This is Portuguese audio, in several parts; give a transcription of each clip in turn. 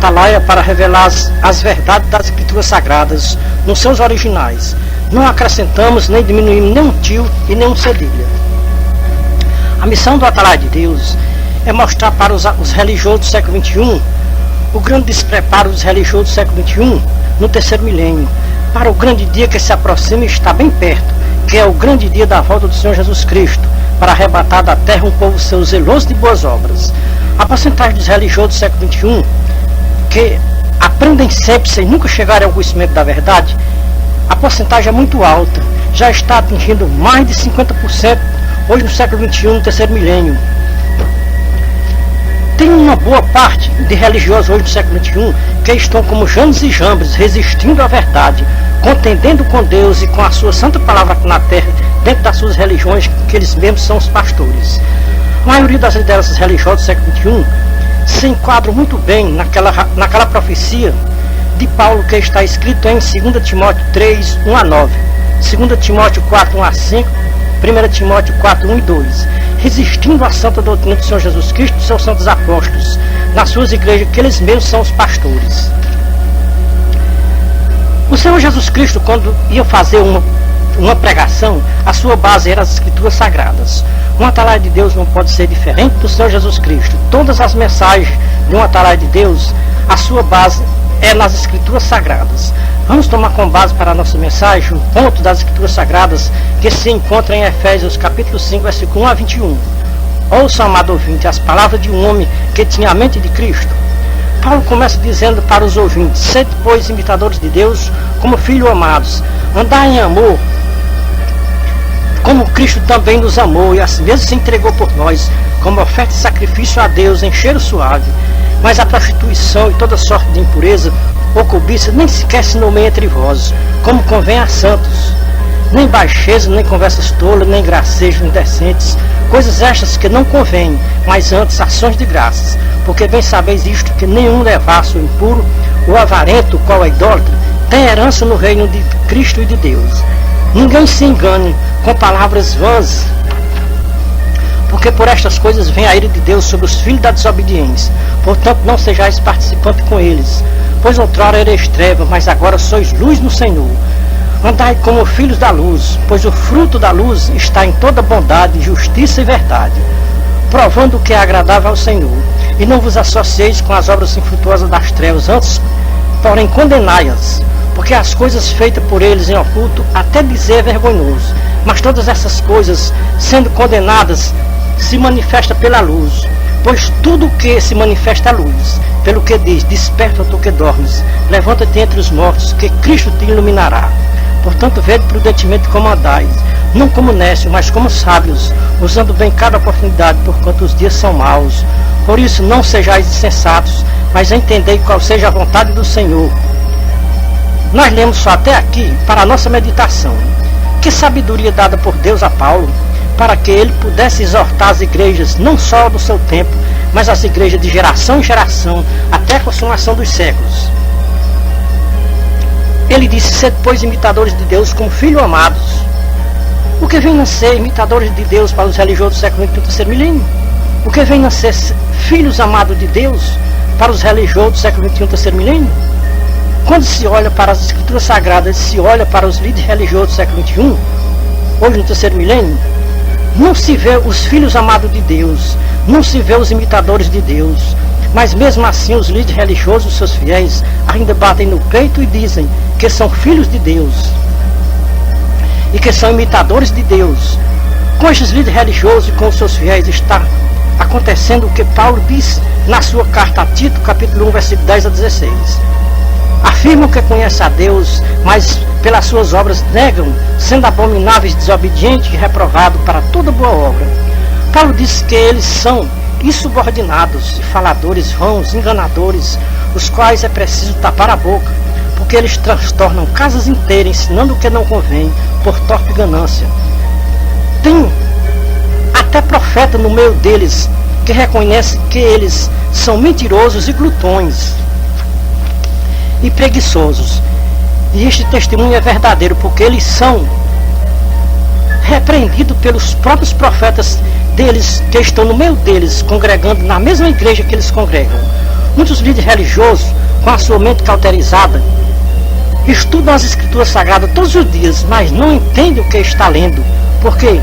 atalaia para revelar as verdades das Escrituras Sagradas nos seus originais. Não acrescentamos nem diminuímos nem um tio e nem um cedilha. A missão do Atalaia de Deus é mostrar para os religiosos do século XXI o grande despreparo dos religiosos do século XXI no terceiro milênio, para o grande dia que se aproxima e está bem perto, que é o grande dia da volta do Senhor Jesus Cristo, para arrebatar da terra um povo seu zeloso de boas obras. A porcentagem dos religiosos do século XXI, que aprendem sempre sem nunca chegarem ao conhecimento da verdade, a porcentagem é muito alta, já está atingindo mais de 50% hoje no século XXI, no terceiro milênio. Tem uma boa parte de religiosos hoje no século XXI que estão como Janes e Jambres, resistindo à verdade, contendendo com Deus e com a sua santa palavra aqui na terra, dentro das suas religiões, que eles mesmos são os pastores. A maioria das lideranças religiosas do século XXI se enquadram muito bem naquela profecia de Paulo que está escrito em 2 Timóteo 3, 1 a 9, 2 Timóteo 4, 1 a 5, 1 Timóteo 4, 1 e 2, resistindo à santa doutrina do Senhor Jesus Cristo e dos seus santos apóstolos, nas suas igrejas, que eles mesmos são os pastores. O Senhor Jesus Cristo, quando ia fazer uma pregação, a sua base era as Escrituras Sagradas. Um Atalaia de Deus não pode ser diferente do Senhor Jesus Cristo. Todas as mensagens de um Atalaia de Deus, a sua base é nas Escrituras Sagradas. Vamos tomar como base para a nossa mensagem um ponto das Escrituras Sagradas que se encontra em Efésios capítulo 5, versículo 1 a 21. Ouça, amado ouvinte, as palavras de um homem que tinha a mente de Cristo. Paulo começa dizendo para os ouvintes: sede, pois, imitadores de Deus, como filhos amados, andai em amor, como Cristo também nos amou e assim mesmo se entregou por nós, como oferta e sacrifício a Deus em cheiro suave. Mas a prostituição e toda sorte de impureza ou cobiça nem sequer se nomeia entre vós, como convém a santos. Nem baixeza, nem conversas tolas, nem gracejos indecentes, coisas estas que não convêm, mas antes ações de graças. Porque bem sabeis isto, que nenhum devasso ou impuro, ou avarento, qual é idólatra, tem herança no reino de Cristo e de Deus. Ninguém se engane com palavras vãs, porque por estas coisas vem a ira de Deus sobre os filhos da desobediência. Portanto, não sejais participantes com eles, pois outrora erais trevas, mas agora sois luz no Senhor. Andai como filhos da luz, pois o fruto da luz está em toda bondade, justiça e verdade, provando o que é agradável ao Senhor. E não vos associeis com as obras infrutuosas das trevas, antes, porém, condenai-as, porque as coisas feitas por eles em oculto, até dizer é vergonhoso. Mas todas essas coisas, sendo condenadas, se manifesta pela luz, pois tudo o que se manifesta é luz. Pelo que diz: desperta tu que dormes, levanta-te entre os mortos, que Cristo te iluminará. Portanto, vede prudentemente como andais, não como nécios, mas como sábios, usando bem cada oportunidade, porquanto os dias são maus. Por isso, não sejais insensatos, mas entendei qual seja a vontade do Senhor. Nós lemos só até aqui para a nossa meditação. Que sabedoria dada por Deus a Paulo, para que ele pudesse exortar as igrejas, não só do seu tempo, mas as igrejas de geração em geração, até a consumação dos séculos. Ele disse: sede, pois, imitadores de Deus como filhos amados. O que vem a ser imitadores de Deus para os religiosos do século XXI, terceiro milênio? O que vem a ser filhos amados de Deus para os religiosos do século XXI, terceiro milênio? Quando se olha para as Escrituras Sagradas, se olha para os líderes religiosos do século XXI, hoje no terceiro milênio, não se vê os filhos amados de Deus, não se vê os imitadores de Deus, mas mesmo assim os líderes religiosos, os seus fiéis, ainda batem no peito e dizem que são filhos de Deus e que são imitadores de Deus. Com estes líderes religiosos e com os seus fiéis está acontecendo o que Paulo diz na sua carta a Tito, capítulo 1, versículo 10 a 16. Afirmam que conhecem a Deus, mas pelas suas obras negam, sendo abomináveis, desobedientes e reprovados para toda boa obra. Paulo diz que eles são insubordinados e faladores vãos, enganadores, os quais é preciso tapar a boca, porque eles transtornam casas inteiras, ensinando o que não convém, por torpe ganância. Tem até profeta no meio deles que reconhece que eles são mentirosos e glutões e preguiçosos. E este testemunho é verdadeiro, porque eles são repreendidos pelos próprios profetas deles, que estão no meio deles, congregando na mesma igreja que eles congregam. Muitos líderes religiosos, com a sua mente cauterizada, estudam as escrituras sagradas todos os dias, mas não entendem o que está lendo, porque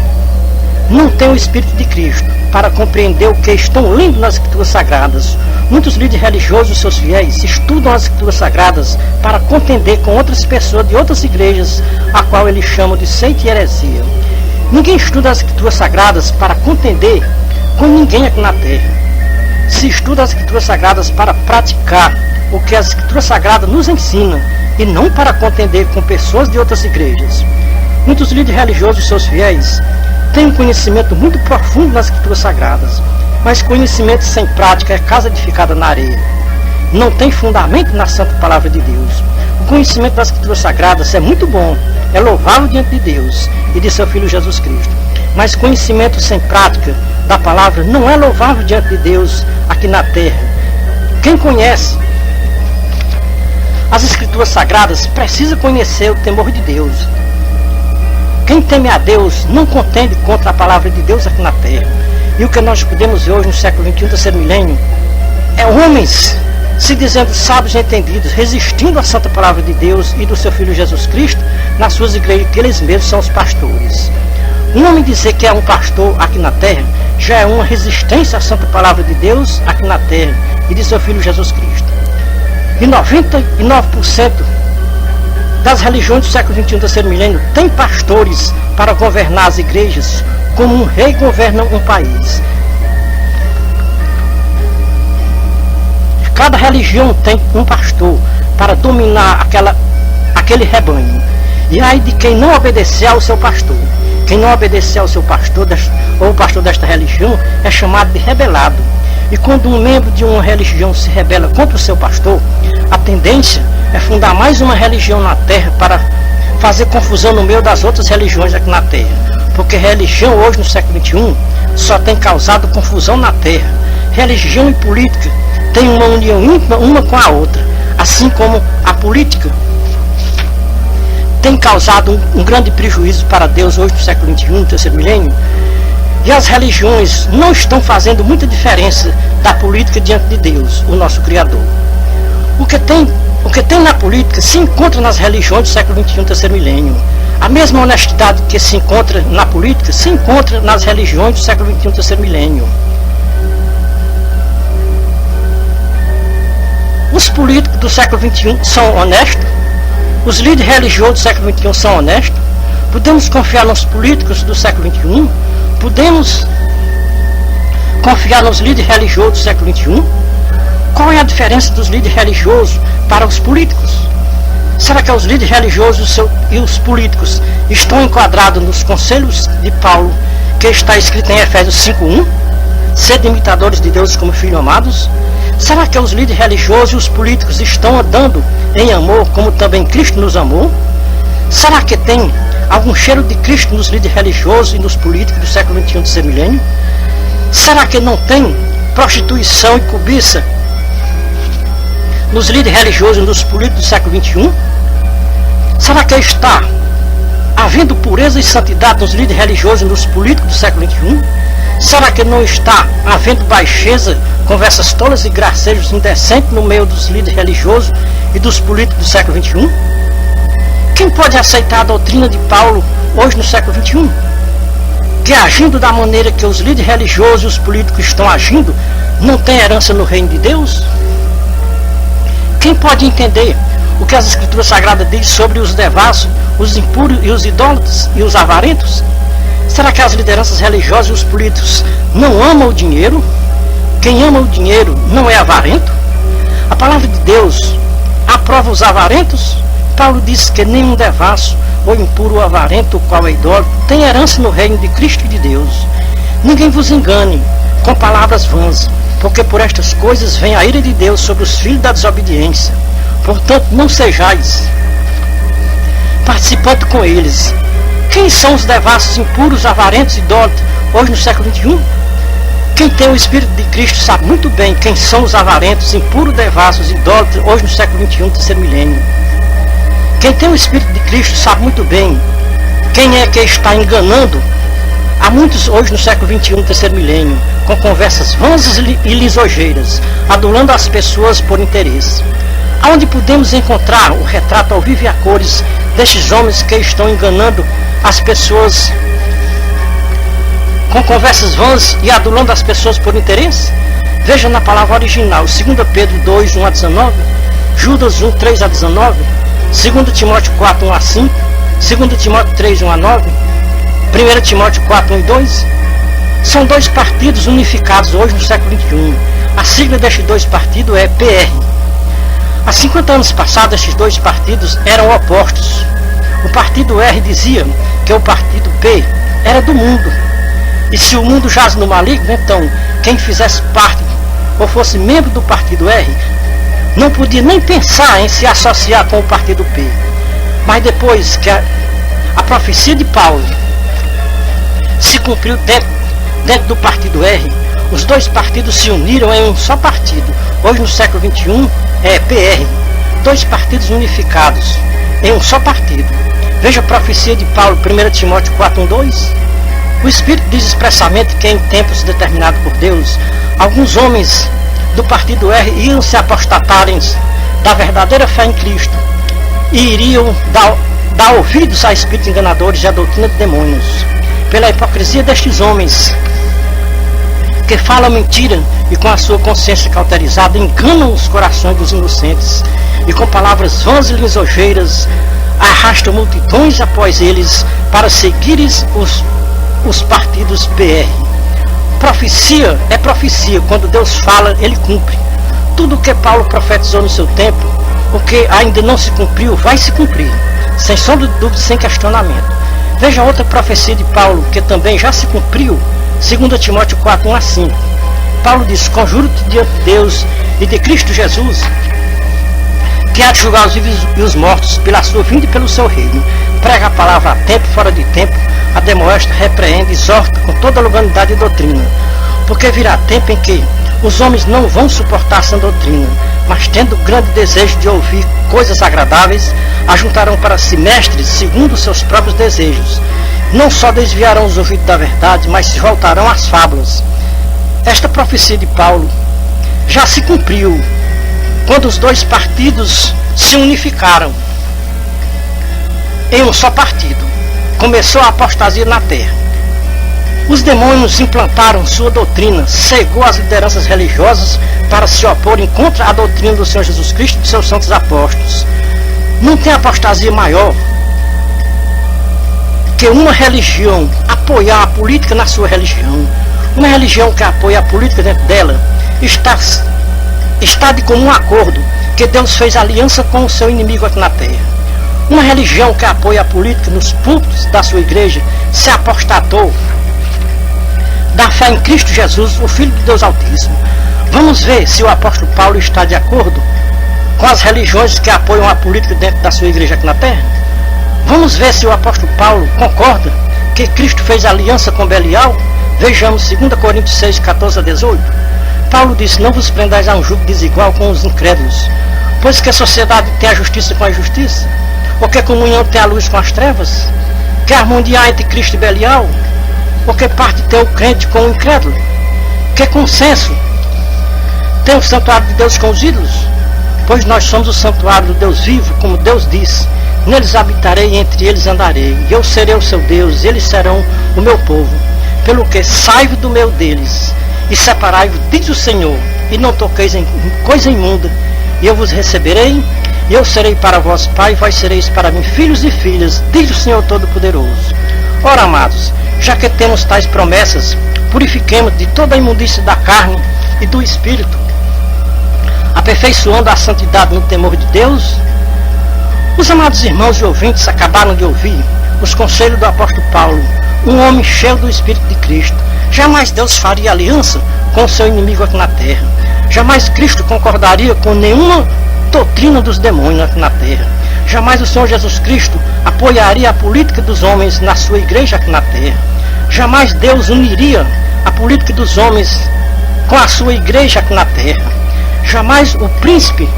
não tem o Espírito de Cristo para compreender o que estão lendo nas escrituras sagradas. Muitos líderes religiosos, seus fiéis, estudam as escrituras sagradas para contender com outras pessoas de outras igrejas, a qual eles chamam de seita e heresia. Ninguém estuda as escrituras sagradas para contender com ninguém aqui na terra. Se estuda as escrituras sagradas para praticar o que as escrituras sagradas nos ensinam, e não para contender com pessoas de outras igrejas. Muitos líderes religiosos, seus fiéis, têm um conhecimento muito profundo nas escrituras sagradas, mas conhecimento sem prática é casa edificada na areia. Não tem fundamento na santa palavra de Deus. O conhecimento das escrituras sagradas é muito bom, é louvável diante de Deus e de seu Filho Jesus Cristo. Mas conhecimento sem prática da palavra não é louvável diante de Deus aqui na terra. Quem conhece as escrituras sagradas precisa conhecer o temor de Deus. Quem teme a Deus não contende contra a palavra de Deus aqui na terra. E o que nós podemos ver hoje no século XXI, terceiro milênio, é homens se dizendo sábios e entendidos, resistindo à santa palavra de Deus e do seu Filho Jesus Cristo nas suas igrejas, que eles mesmos são os pastores. Um homem dizer que é um pastor aqui na terra já é uma resistência à santa palavra de Deus aqui na terra e de seu Filho Jesus Cristo. E 99% das religiões do século XXI, terceiro milênio, tem pastores para governar as igrejas como um rei governa um país. Cada religião tem um pastor para dominar aquele rebanho. E aí de quem não obedecer ao seu pastor. Quem não obedecer ao seu pastor, ou o pastor desta religião, é chamado de rebelado. E quando um membro de uma religião se rebela contra o seu pastor, a tendência é fundar mais uma religião na terra para fazer confusão no meio das outras religiões aqui na terra. Porque religião hoje no século XXI só tem causado confusão na terra. Religião e política têm uma união íntima uma com a outra, assim como a política tem causado um grande prejuízo para Deus hoje no século XXI, terceiro milênio. E as religiões não estão fazendo muita diferença da política diante de Deus, o nosso Criador. O que tem na política se encontra nas religiões do século XXI, terceiro milênio. A mesma honestidade que se encontra na política se encontra nas religiões do século XXI, terceiro milênio. Os políticos do século XXI são honestos? Os líderes religiosos do século XXI são honestos? Podemos confiar nos políticos do século XXI? Podemos confiar nos líderes religiosos do século XXI? Qual é a diferença dos líderes religiosos para os políticos? Será que os líderes religiosos e os políticos estão enquadrados nos conselhos de Paulo, que está escrito em Efésios 5:1? Sede imitadores de Deus como filhos amados? Será que os líderes religiosos e os políticos estão andando em amor, como também Cristo nos amou? Será que tem algum cheiro de Cristo nos líderes religiosos e nos políticos do século XXI, terceiro milênio? Será que não tem prostituição e cobiça nos líderes religiosos e nos políticos do século XXI? Será que está havendo pureza e santidade nos líderes religiosos e nos políticos do século XXI? Será que não está havendo baixeza, conversas tolas e gracejos indecentes no meio dos líderes religiosos e dos políticos do século XXI? Quem pode aceitar a doutrina de Paulo hoje no século XXI? Que agindo da maneira que os líderes religiosos e os políticos estão agindo, não tem herança no reino de Deus? Quem pode entender o que as escrituras sagradas dizem sobre os devassos, os impuros e os idólatras e os avarentos? Será que as lideranças religiosas e os políticos não amam o dinheiro? Quem ama o dinheiro não é avarento? A palavra de Deus aprova os avarentos? Paulo diz que nenhum devasso ou impuro ou avarento, o qual é idólatra, tem herança no reino de Cristo e de Deus. Ninguém vos engane com palavras vãs, porque por estas coisas vem a ira de Deus sobre os filhos da desobediência. Portanto, não sejais participantes com eles. Quem são os devassos, impuros, avarentos, idólatras, hoje no século XXI? Quem tem o Espírito de Cristo sabe muito bem quem são os avarentos, impuros, devassos, idólatras, hoje no século XXI, terceiro milênio. Quem tem o Espírito de Cristo sabe muito bem quem é que está enganando Há muitos hoje no século XXI, no terceiro milênio, com conversas vãs e lisonjeiras, adulando as pessoas por interesse. Aonde podemos encontrar o retrato ao vivo e a cores destes homens que estão enganando as pessoas com conversas vãs e adulando as pessoas por interesse? Veja na palavra original, 2 Pedro 2, 1 a 19, Judas 1, 3 a 19, 2 Timóteo 4, 1 a 5, 2 Timóteo 3, 1 a 9, 1 Timóteo 4, 1 e 2. São dois partidos unificados hoje no século XXI. A sigla destes dois partidos é PR. Há 50 anos passados, estes dois partidos eram opostos. O partido R dizia que o partido P era do mundo. E se o mundo jaz no maligno, então quem fizesse parte ou fosse membro do partido R não podia nem pensar em se associar com o partido P. Mas depois que a profecia de Paulo se cumpriu dentro do partido R, os dois partidos se uniram em um só partido. Hoje no século XXI é PR, dois partidos unificados em um só partido. Veja a profecia de Paulo, 1 Timóteo 4, 1, 2. O Espírito diz expressamente que em tempos determinados por Deus, alguns homens do partido R iam se apostatarem da verdadeira fé em Cristo e iriam dar ouvidos a espíritos enganadores e a doutrina de demônios. Pela hipocrisia destes homens que falam mentira e com a sua consciência cauterizada enganam os corações dos inocentes e com palavras vãs e lisonjeiras arrastam multidões após eles para seguirem os partidos PR. Profecia é profecia. Quando Deus fala, Ele cumpre. Tudo o que Paulo profetizou no seu tempo, o que ainda não se cumpriu, vai se cumprir, sem sombra de dúvida, sem questionamento. Veja outra profecia de Paulo, que também já se cumpriu, 2 Timóteo 4, 1 a 5. Paulo diz: conjuro-te diante de Deus e de Cristo Jesus, que há de julgar os vivos e os mortos pela sua vinda e pelo seu reino. Prega a palavra a tempo, fora de tempo, ademoesta, repreende, exorta com toda a longanimidade e doutrina. Porque virá tempo em que os homens não vão suportar essa doutrina, mas tendo grande desejo de ouvir coisas agradáveis, ajuntarão para si mestres segundo os seus próprios desejos. Não só desviarão os ouvidos da verdade, mas se voltarão às fábulas. Esta profecia de Paulo já se cumpriu quando os dois partidos se unificaram em um só partido. Começou a apostasia na terra. Os demônios implantaram sua doutrina, cegou as lideranças religiosas para se oporem contra a doutrina do Senhor Jesus Cristo e de seus santos apóstolos. Não tem apostasia maior que uma religião apoiar a política na sua religião. Uma religião que apoia a política dentro dela está de comum acordo que Deus fez aliança com o seu inimigo aqui na terra. Uma religião que apoia a política nos púlpitos da sua igreja se apostatou da fé em Cristo Jesus, o Filho de Deus Altíssimo. Vamos ver se o apóstolo Paulo está de acordo com as religiões que apoiam a política dentro da sua igreja aqui na terra. Vamos ver se o apóstolo Paulo concorda que Cristo fez aliança com Belial. Vejamos 2 Coríntios 6, 14 a 18. Paulo disse: não vos prendais a um jugo desigual com os incrédulos, pois que a sociedade tem a justiça com a injustiça, ou que a comunhão tem a luz com as trevas, que a harmonia há entre Cristo e Belial, ou que parte tem o crente com o incrédulo, que consenso tem o santuário de Deus com os ídolos, pois nós somos o santuário do Deus vivo, como Deus disse: neles habitarei e entre eles andarei, e eu serei o seu Deus, e eles serão o meu povo. Pelo que sai-vos do meio deles, e separai-vos, diz o Senhor, e não toqueis em coisa imunda, e eu vos receberei, e eu serei para vós pai, e vós sereis para mim filhos e filhas, diz o Senhor Todo-Poderoso. Ora, amados, já que temos tais promessas, purifiquemos de toda a imundícia da carne e do espírito, aperfeiçoando a santidade no temor de Deus. Os amados irmãos e ouvintes acabaram de ouvir os conselhos do apóstolo Paulo, um homem cheio do Espírito de Cristo. Jamais Deus faria aliança com o seu inimigo aqui na terra. Jamais Cristo concordaria com nenhuma doutrina dos demônios aqui na terra. Jamais o Senhor Jesus Cristo apoiaria a política dos homens na sua igreja aqui na terra. Jamais Deus uniria a política dos homens com a sua igreja aqui na terra. Jamais o príncipe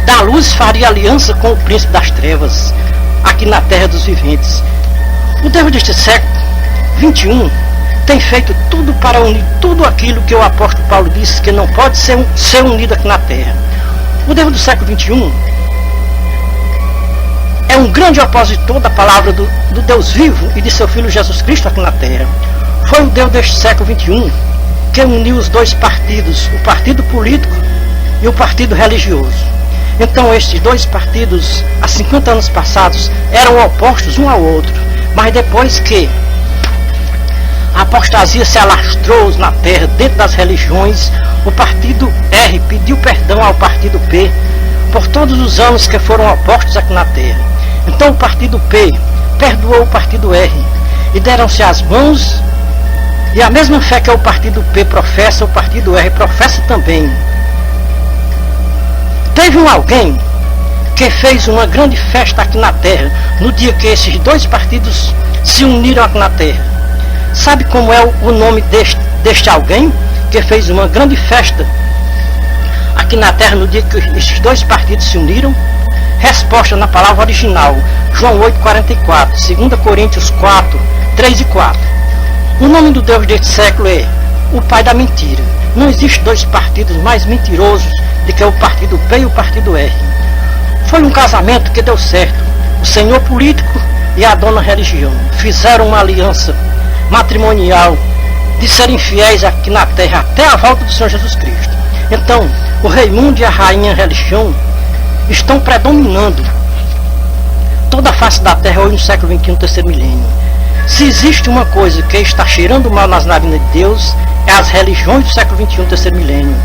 da luz faria aliança com o príncipe das trevas aqui na terra dos viventes. O Deus deste século 21 tem feito tudo para unir tudo aquilo que o apóstolo Paulo disse que não pode ser unido aqui na terra. O Deus do século 21 é um grande opositor da palavra do Deus vivo e de seu Filho Jesus Cristo aqui na terra. Foi o Deus deste século 21 que uniu os dois partidos, o partido político e o partido religioso. Então estes dois partidos, há 50 anos passados, eram opostos um ao outro, mas depois que a apostasia se alastrou na terra, dentro das religiões, o partido R pediu perdão ao partido P por todos os anos que foram opostos aqui na terra. Então o partido P perdoou o partido R e deram-se as mãos, e a mesma fé que o partido P professa, o partido R professa também. Teve alguém que fez uma grande festa aqui na terra, no dia que esses dois partidos se uniram aqui na terra. Sabe como é o nome deste alguém que fez uma grande festa aqui na terra no dia que esses dois partidos se uniram? Resposta na palavra original, João 8,44, 2 Coríntios 4, 3 e 4. O nome do Deus deste século é o pai da mentira. Não existe dois partidos mais mentirosos do que o partido P e o partido R. Foi um casamento que deu certo. O senhor político e a dona religião fizeram uma aliança matrimonial de serem fiéis aqui na terra até a volta do Senhor Jesus Cristo. Então, o rei mundo e a rainha religião estão predominando toda a face da terra hoje no século XXI, terceiro milênio. Se existe uma coisa que está cheirando mal nas narinas de Deus, é as religiões do século XXI, terceiro milênio.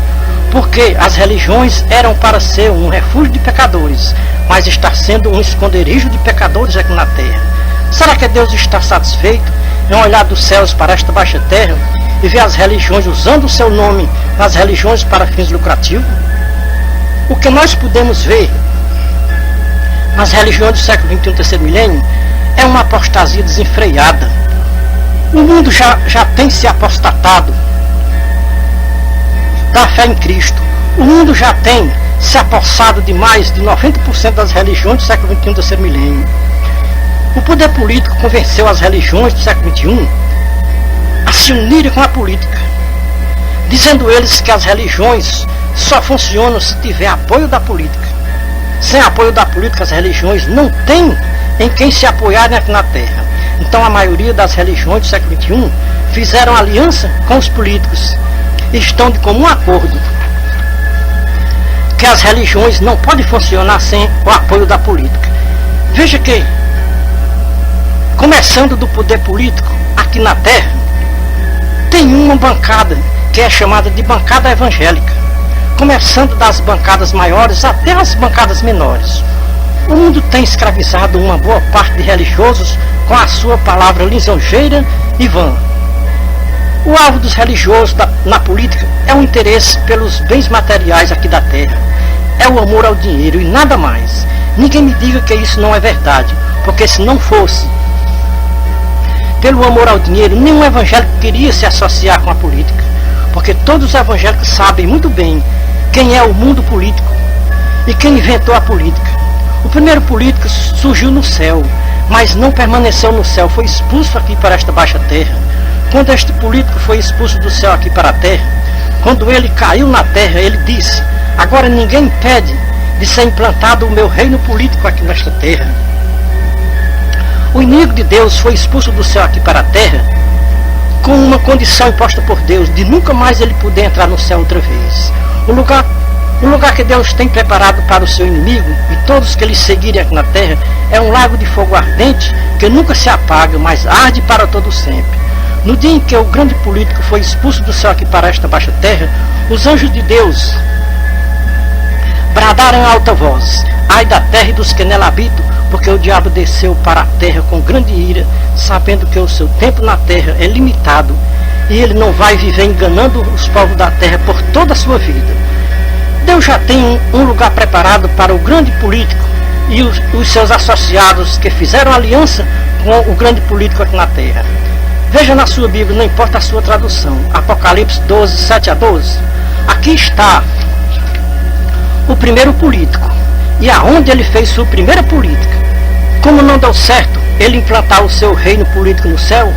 Porque as religiões eram para ser um refúgio de pecadores, mas está sendo um esconderijo de pecadores aqui na terra. Será que Deus está satisfeito em olhar dos céus para esta baixa terra e ver as religiões usando o seu nome nas religiões para fins lucrativos? O que nós podemos ver nas religiões do século XXI, terceiro milênio, é uma apostasia desenfreada. O mundo já tem se apostatado da fé em Cristo. O mundo já tem se apossado de mais de 90% das religiões do século XXI, terceiro milênio. O poder político convenceu as religiões do século XXI a se unirem com a política, dizendo eles que as religiões só funcionam se tiver apoio da política. Sem apoio da política, as religiões não têm em quem se apoiarem aqui na terra. Então a maioria das religiões do século XXI fizeram aliança com os políticos e estão de comum acordo que as religiões não podem funcionar sem o apoio da política. Veja que, começando do poder político aqui na terra, tem uma bancada que é chamada de bancada evangélica, começando das bancadas maiores até as bancadas menores. O mundo tem escravizado uma boa parte de religiosos com a sua palavra lisonjeira e vã. O alvo dos religiosos na política é o interesse pelos bens materiais aqui da terra, é o amor ao dinheiro e nada mais. Ninguém me diga que isso não é verdade, porque se não fosse pelo amor ao dinheiro, nenhum evangélico queria se associar com a política, porque todos os evangélicos sabem muito bem quem é o mundo político e quem inventou a política. O primeiro político surgiu no céu, mas não permaneceu no céu, foi expulso aqui para esta baixa terra. Quando este político foi expulso do céu aqui para a terra, quando ele caiu na terra, ele disse: agora ninguém impede de ser implantado o meu reino político aqui nesta terra. O inimigo de Deus foi expulso do céu aqui para a terra com uma condição imposta por Deus, de nunca mais ele poder entrar no céu outra vez. O lugar que Deus tem preparado para o seu inimigo e todos que lhe seguirem aqui na terra é um lago de fogo ardente que nunca se apaga, mas arde para todo sempre. No dia em que o grande político foi expulso do céu aqui para esta baixa terra, os anjos de Deus bradaram em alta voz: ai da terra e dos que nela habitam, porque o diabo desceu para a terra com grande ira, sabendo que o seu tempo na terra é limitado e ele não vai viver enganando os povos da terra por toda a sua vida. Deus já tem um lugar preparado para o grande político e os seus associados que fizeram aliança com o grande político aqui na terra. Veja na sua Bíblia, não importa a sua tradução, Apocalipse 12, 7 a 12. Aqui está o primeiro político e aonde ele fez sua primeira política. Como não deu certo ele implantar o seu reino político no céu,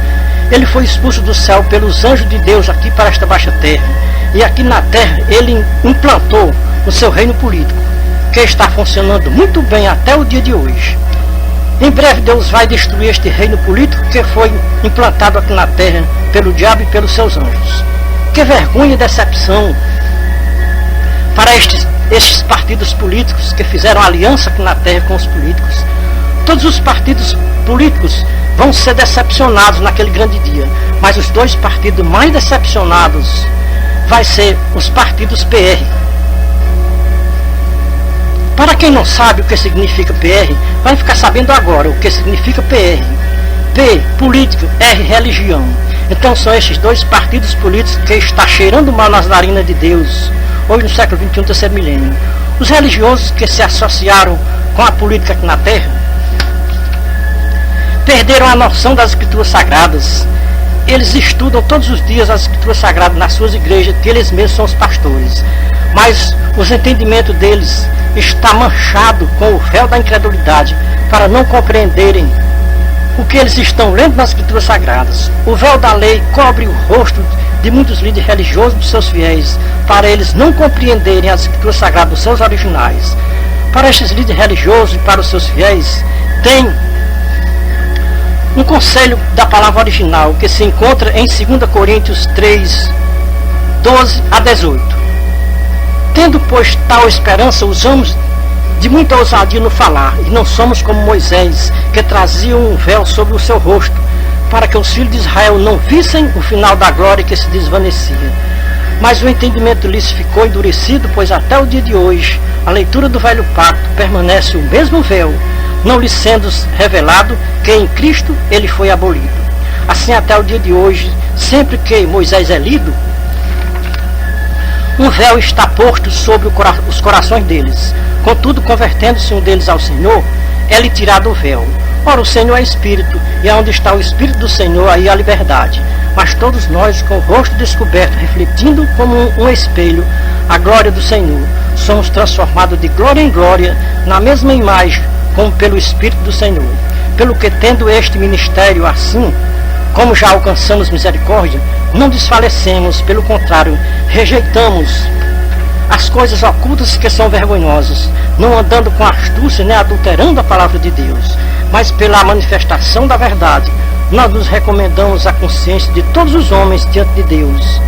Ele foi expulso do céu pelos anjos de Deus aqui para esta baixa terra. E aqui na terra ele implantou o seu reino político, que está funcionando muito bem até o dia de hoje. Em breve Deus vai destruir este reino político que foi implantado aqui na terra pelo diabo e pelos seus anjos. Que vergonha e decepção para estes partidos políticos que fizeram aliança aqui na terra com os políticos. Todos os partidos políticos vão ser decepcionados naquele grande dia, mas os dois partidos mais decepcionados vai ser os partidos PR. Para quem não sabe o que significa PR, vai ficar sabendo agora o que significa PR. P, política, R, religião. Então são esses dois partidos políticos que está cheirando mal nas narinas de Deus, hoje no século XXI, terceiro milênio. Os religiosos que se associaram com a política aqui na terra perderam a noção das escrituras sagradas. Eles estudam todos os dias as escrituras sagradas nas suas igrejas, que eles mesmos são os pastores. Mas os entendimentos deles está manchado com o véu da incredulidade, para não compreenderem o que eles estão lendo nas escrituras sagradas. O véu da lei cobre o rosto de muitos líderes religiosos dos seus fiéis, para eles não compreenderem as escrituras sagradas dos seus originais. Para estes líderes religiosos e para os seus fiéis, tem um conselho da palavra original que se encontra em 2 Coríntios 3, 12 a 18. Tendo, pois, tal esperança, usamos de muita ousadia no falar, e não somos como Moisés, que trazia um véu sobre o seu rosto, para que os filhos de Israel não vissem o final da glória que se desvanecia. Mas o entendimento lhes ficou endurecido, pois até o dia de hoje, a leitura do velho pacto permanece o mesmo véu, não lhe sendo revelado que em Cristo ele foi abolido. Assim até o dia de hoje, sempre que Moisés é lido, um véu está posto sobre os corações deles. Contudo, convertendo-se um deles ao Senhor, é-lhe tirado o véu. Ora, o Senhor é Espírito, e aonde está o Espírito do Senhor, aí há liberdade. Mas todos nós, com o rosto descoberto, refletindo como um espelho a glória do Senhor, somos transformados de glória em glória, na mesma imagem, como pelo Espírito do Senhor. Pelo que, tendo este ministério assim, como já alcançamos misericórdia, não desfalecemos, pelo contrário, rejeitamos as coisas ocultas que são vergonhosas, não andando com astúcia nem adulterando a palavra de Deus, mas pela manifestação da verdade, nós nos recomendamos a consciência de todos os homens diante de Deus.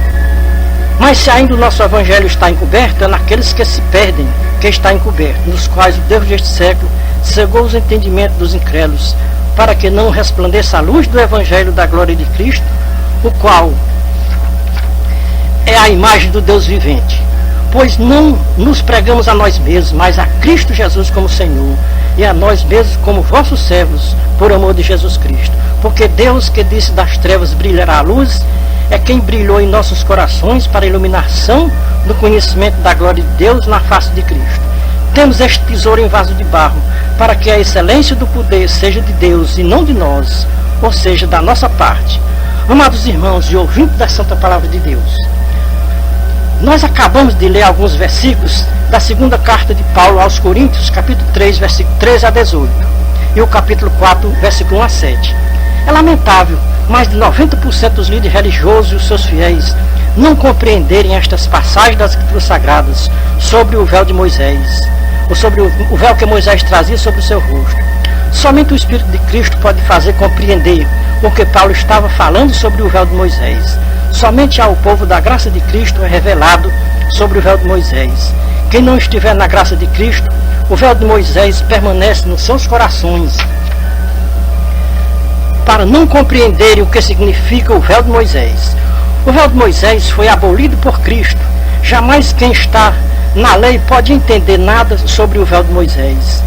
Mas se ainda o nosso evangelho está encoberto, é naqueles que se perdem que está encoberto, nos quais o Deus deste século cegou os entendimentos dos incrédulos, para que não resplandeça a luz do evangelho da glória de Cristo, o qual é a imagem do Deus vivente. Pois não nos pregamos a nós mesmos, mas a Cristo Jesus como Senhor, e a nós mesmos como vossos servos, por amor de Jesus Cristo. Porque Deus, que disse das trevas brilhará a luz, é quem brilhou em nossos corações para a iluminação do conhecimento da glória de Deus na face de Cristo. Temos este tesouro em vaso de barro, para que a excelência do poder seja de Deus e não de nós, ou seja, da nossa parte. Amados irmãos e ouvintes da Santa Palavra de Deus, nós acabamos de ler alguns versículos da segunda carta de Paulo aos Coríntios, capítulo 3, versículo 13 a 18, e o capítulo 4, versículo 1 a 7. É lamentável mais de 90% dos líderes religiosos e os seus fiéis não compreenderem estas passagens das Escrituras Sagradas sobre o véu de Moisés, ou sobre o véu que Moisés trazia sobre o seu rosto. Somente o Espírito de Cristo pode fazer compreender o que Paulo estava falando sobre o véu de Moisés. Somente ao povo da graça de Cristo é revelado sobre o véu de Moisés. Quem não estiver na graça de Cristo, o véu de Moisés permanece nos seus corações, para não compreenderem o que significa o véu de Moisés. O véu de Moisés foi abolido por Cristo. Jamais quem está na lei pode entender nada sobre o véu de Moisés.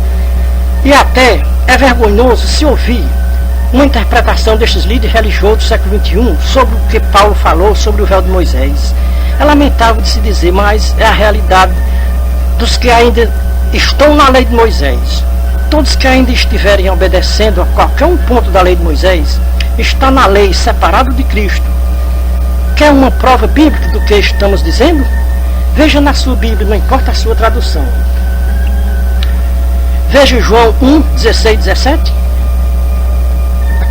E até é vergonhoso se ouvir uma interpretação destes líderes religiosos do século XXI sobre o que Paulo falou sobre o véu de Moisés. É lamentável de se dizer, mas é a realidade dos que ainda estão na lei de Moisés. Todos que ainda estiverem obedecendo a qualquer um ponto da lei de Moisés, está na lei separado de Cristo. Quer uma prova bíblica do que estamos dizendo? Veja na sua Bíblia, não importa a sua tradução. Veja João 1, 16 e 17.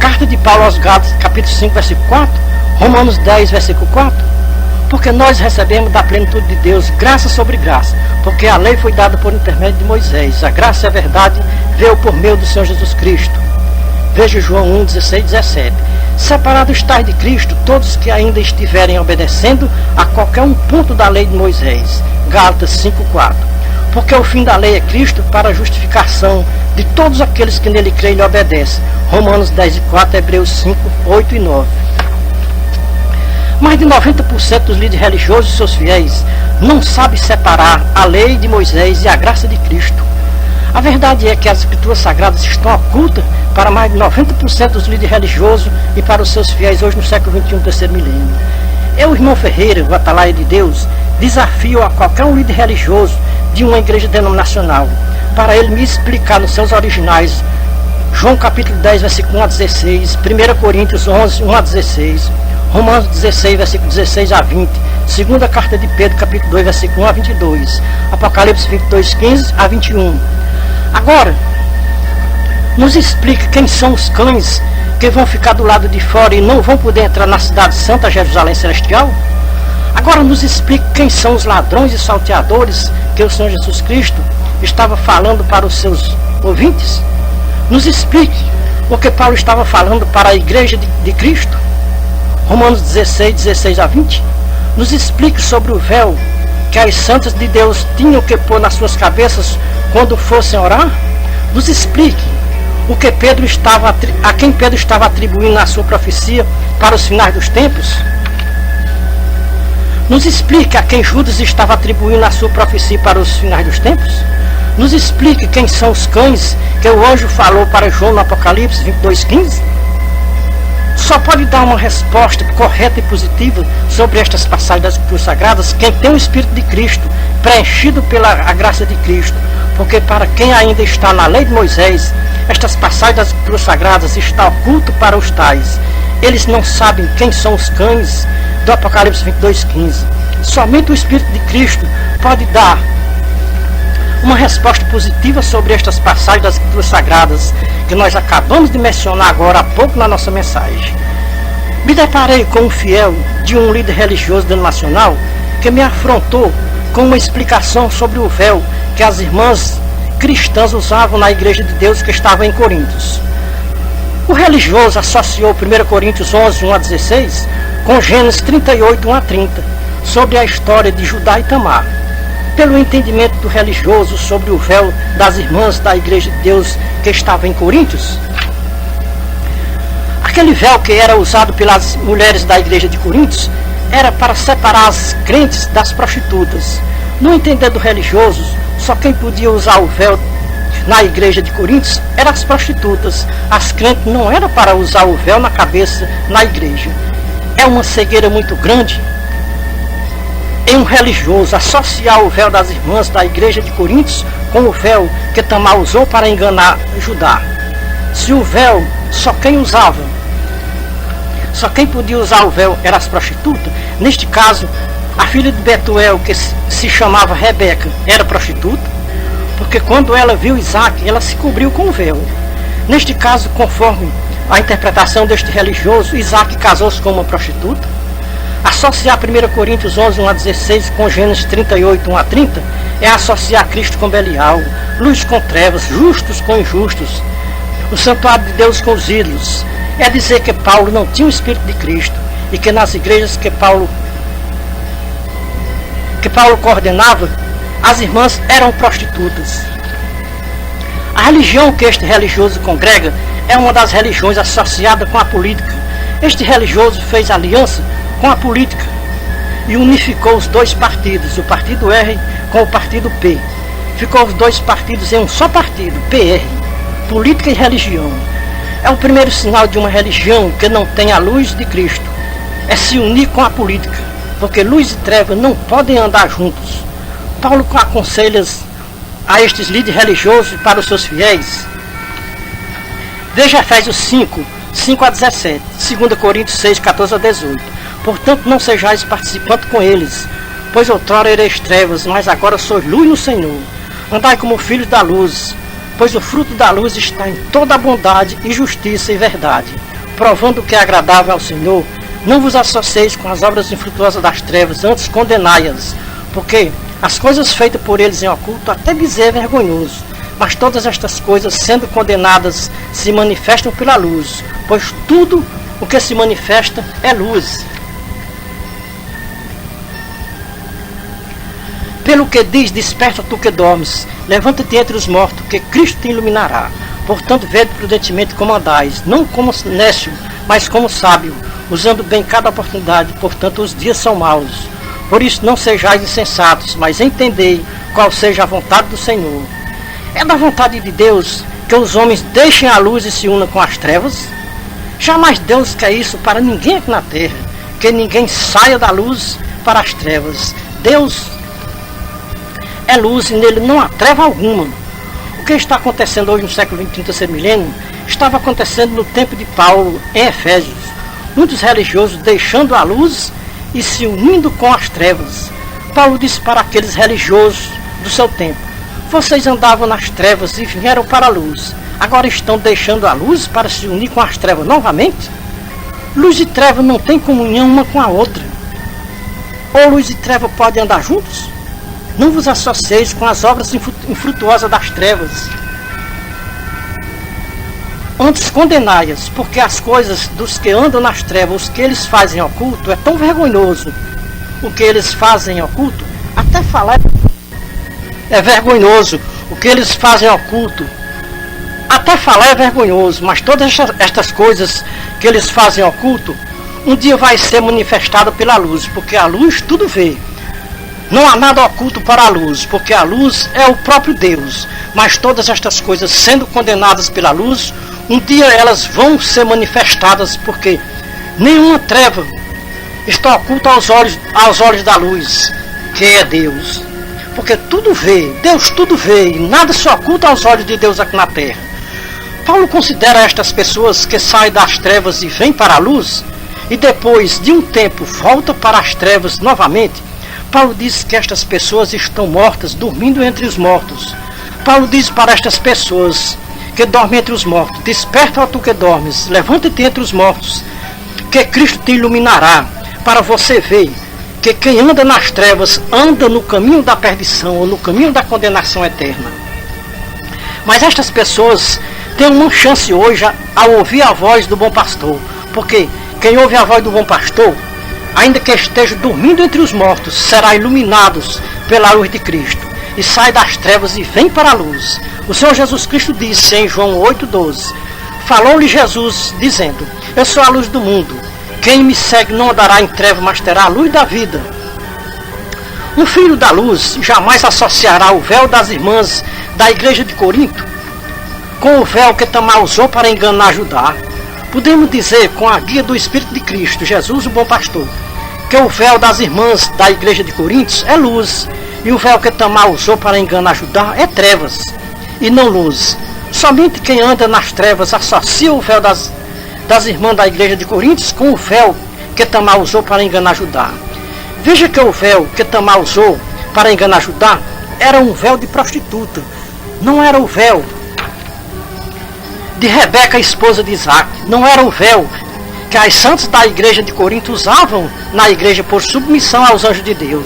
Carta de Paulo aos Gálatas, capítulo 5, versículo 4, Romanos 10, versículo 4, porque nós recebemos da plenitude de Deus graça sobre graça, porque a lei foi dada por intermédio de Moisés, a graça e a verdade veio por meio do Senhor Jesus Cristo. Veja João 1, 16 e 17. Separados estáis de Cristo, todos que ainda estiverem obedecendo a qualquer um ponto da lei de Moisés. Gálatas 5, 4. Porque o fim da lei é Cristo para a justificação de todos aqueles que nele creem e lhe obedecem. Romanos 10 e 4, Hebreus 5, 8 e 9. Mais de 90% dos líderes religiosos e seus fiéis não sabem separar a lei de Moisés e a graça de Cristo. A verdade é que as escrituras sagradas estão ocultas para mais de 90% dos líderes religiosos e para os seus fiéis hoje no século XXI, terceiro milênio. Eu, irmão Ferreira, o Atalaia de Deus, desafio a qualquer um líder religioso de uma igreja denominacional para ele me explicar nos seus originais João capítulo 10, versículo 1 a 16, 1 Coríntios 11, 1 a 16, Romanos 16, versículo 16 a 20, segunda carta de Pedro, capítulo 2, versículo 1 a 22, Apocalipse 22, 15 a 21. Agora, nos explique quem são os cães que vão ficar do lado de fora e não vão poder entrar na cidade santa, Jerusalém Celestial. Agora nos explique quem são os ladrões e salteadores que o Senhor Jesus Cristo estava falando para os seus ouvintes. Nos explique o que Paulo estava falando para a igreja de Cristo. Romanos 16, 16 a 20. Nos explique sobre o véu que as santas de Deus tinham que pôr nas suas cabeças quando fossem orar. Nos explique o que a quem Pedro estava atribuindo a sua profecia para os finais dos tempos. Nos explique a quem Judas estava atribuindo a sua profecia para os finais dos tempos. Nos explique quem são os cães que o anjo falou para João no Apocalipse 22, 15. Só pode dar uma resposta correta e positiva sobre estas passagens das Escrituras Sagradas quem tem o Espírito de Cristo, preenchido pela a graça de Cristo. Porque para quem ainda está na lei de Moisés, estas passagens das Escrituras Sagradas estão ocultas para os tais. Eles não sabem quem são os cães do Apocalipse 22, 15. Somente o Espírito de Cristo pode dar uma resposta positiva sobre estas passagens das Escrituras Sagradas que nós acabamos de mencionar agora há pouco na nossa mensagem. Me deparei com um fiel de um líder religioso denominacional que me afrontou com uma explicação sobre o véu que as irmãs cristãs usavam na igreja de Deus que estava em Coríntios. O religioso associou 1 Coríntios 11, 1 a 16 com Gênesis 38, 1 a 30 sobre a história de Judá e Tamar. Pelo entendimento do religioso sobre o véu das irmãs da igreja de Deus que estava em Coríntios, aquele véu que era usado pelas mulheres da igreja de Coríntios era para separar as crentes das prostitutas. No entender do religioso, só quem podia usar o véu na igreja de Coríntios eram as prostitutas. As crentes não eram para usar o véu na cabeça na igreja. É uma cegueira muito grande em um religioso associar o véu das irmãs da igreja de Coríntios com o véu que Tamar usou para enganar Judá. Se o véu só quem podia usar o véu eram as prostitutas, neste caso a filha de Betuel, que se chamava Rebeca, era prostituta, porque quando ela viu Isaac, ela se cobriu com o véu. Neste caso, conforme a interpretação deste religioso, Isaac casou-se com uma prostituta. Associar 1 Coríntios 11, 1 a 16 com Gênesis 38, 1 a 30 é associar Cristo com Belial, luz com trevas, justos com injustos, o santuário de Deus com os ídolos. É dizer que Paulo não tinha o Espírito de Cristo e que nas igrejas que Paulo coordenava, as irmãs eram prostitutas. A religião que este religioso congrega é uma das religiões associadas com a política. Este religioso fez aliança com a política e unificou os dois partidos, o partido R com o partido P. Ficou os dois partidos em um só partido, PR, política e religião. É o primeiro sinal de uma religião que não tem a luz de Cristo, é se unir com a política, porque luz e treva não podem andar juntos. Paulo aconselha a estes líderes religiosos para os seus fiéis. Veja Efésios 5, 5 a 17, 2 Coríntios 6, 14 a 18. Portanto, não sejais participantes com eles, pois outrora ereis trevas, mas agora sois luz no Senhor. Andai como filhos da luz, pois o fruto da luz está em toda a bondade e justiça e verdade. provando o que é agradável ao Senhor, não vos associeis com as obras infrutuosas das trevas, antes condenai-as, porque as coisas feitas por eles em oculto até dizer é vergonhoso. Mas todas estas coisas, sendo condenadas, se manifestam pela luz, pois tudo o que se manifesta é luz. Pelo que diz, desperta tu que dormes, levanta-te entre os mortos, que Cristo te iluminará. Portanto, vede prudentemente como andais, não como nécio, mas como sábio, usando bem cada oportunidade, portanto os dias são maus. Por isso não sejais insensatos, mas entendei qual seja a vontade do Senhor. É da vontade de Deus que os homens deixem a luz e se unam com as trevas? Jamais Deus quer isso para ninguém aqui na terra, que ninguém saia da luz para as trevas. Deus é luz e nele não há treva alguma. O que está acontecendo hoje no século XX, no terceiro milênio, estava acontecendo no tempo de Paulo, em Efésios. Muitos religiosos deixando a luz e se unindo com as trevas. Paulo disse para aqueles religiosos do seu tempo: vocês andavam nas trevas e vieram para a luz. Agora estão deixando a luz para se unir com as trevas novamente? Luz e treva não têm comunhão uma com a outra. Ou luz e treva podem andar juntos? Não vos associeis com as obras infrutuosas das trevas. Antes condenai-as, porque as coisas dos que andam nas trevas, os que eles fazem oculto, é tão vergonhoso. O que eles fazem oculto, até falar é vergonhoso. O que eles fazem oculto, até falar é vergonhoso. Mas todas estas coisas que eles fazem oculto, um dia vai ser manifestada pela luz, porque a luz tudo vê. Não há nada oculto para a luz, porque a luz é o próprio Deus. Mas todas estas coisas sendo condenadas pela luz, um dia elas vão ser manifestadas, porque nenhuma treva está oculta aos olhos da luz, que é Deus. Porque tudo vê, Deus tudo vê, e nada se oculta aos olhos de Deus aqui na terra. Paulo considera estas pessoas que saem das trevas e vêm para a luz, e depois de um tempo volta para as trevas novamente. Paulo diz que estas pessoas estão mortas, dormindo entre os mortos. Paulo diz para estas pessoas que dormem entre os mortos: desperta, ó tu que dormes, levanta-te entre os mortos, que Cristo te iluminará, para você ver que quem anda nas trevas anda no caminho da perdição ou no caminho da condenação eterna. Mas estas pessoas têm uma chance hoje ao ouvir a voz do bom pastor, porque quem ouve a voz do bom pastor, ainda que esteja dormindo entre os mortos, será iluminado pela luz de Cristo, e sai das trevas e vem para a luz. O Senhor Jesus Cristo disse em João 8,12, falou-lhe Jesus, dizendo: eu sou a luz do mundo, quem me segue não andará em trevas, mas terá a luz da vida. Um filho da luz jamais associará o véu das irmãs da igreja de Corinto com o véu que Tamar usou para enganar Judá. Podemos dizer, com a guia do Espírito de Cristo, Jesus o bom pastor, que o véu das irmãs da igreja de Corinto é luz, e o véu que Tamar usou para enganar Judá é trevas, e não luz. Somente quem anda nas trevas associa o véu das irmãs da igreja de Corinto com o véu que Tamar usou para enganar Judá. Veja que o véu que Tamar usou para enganar Judá era um véu de prostituta, não era o véu de Rebeca, esposa de Isaac, não era o véu que as santas da igreja de Corinto usavam na igreja por submissão aos anjos de Deus.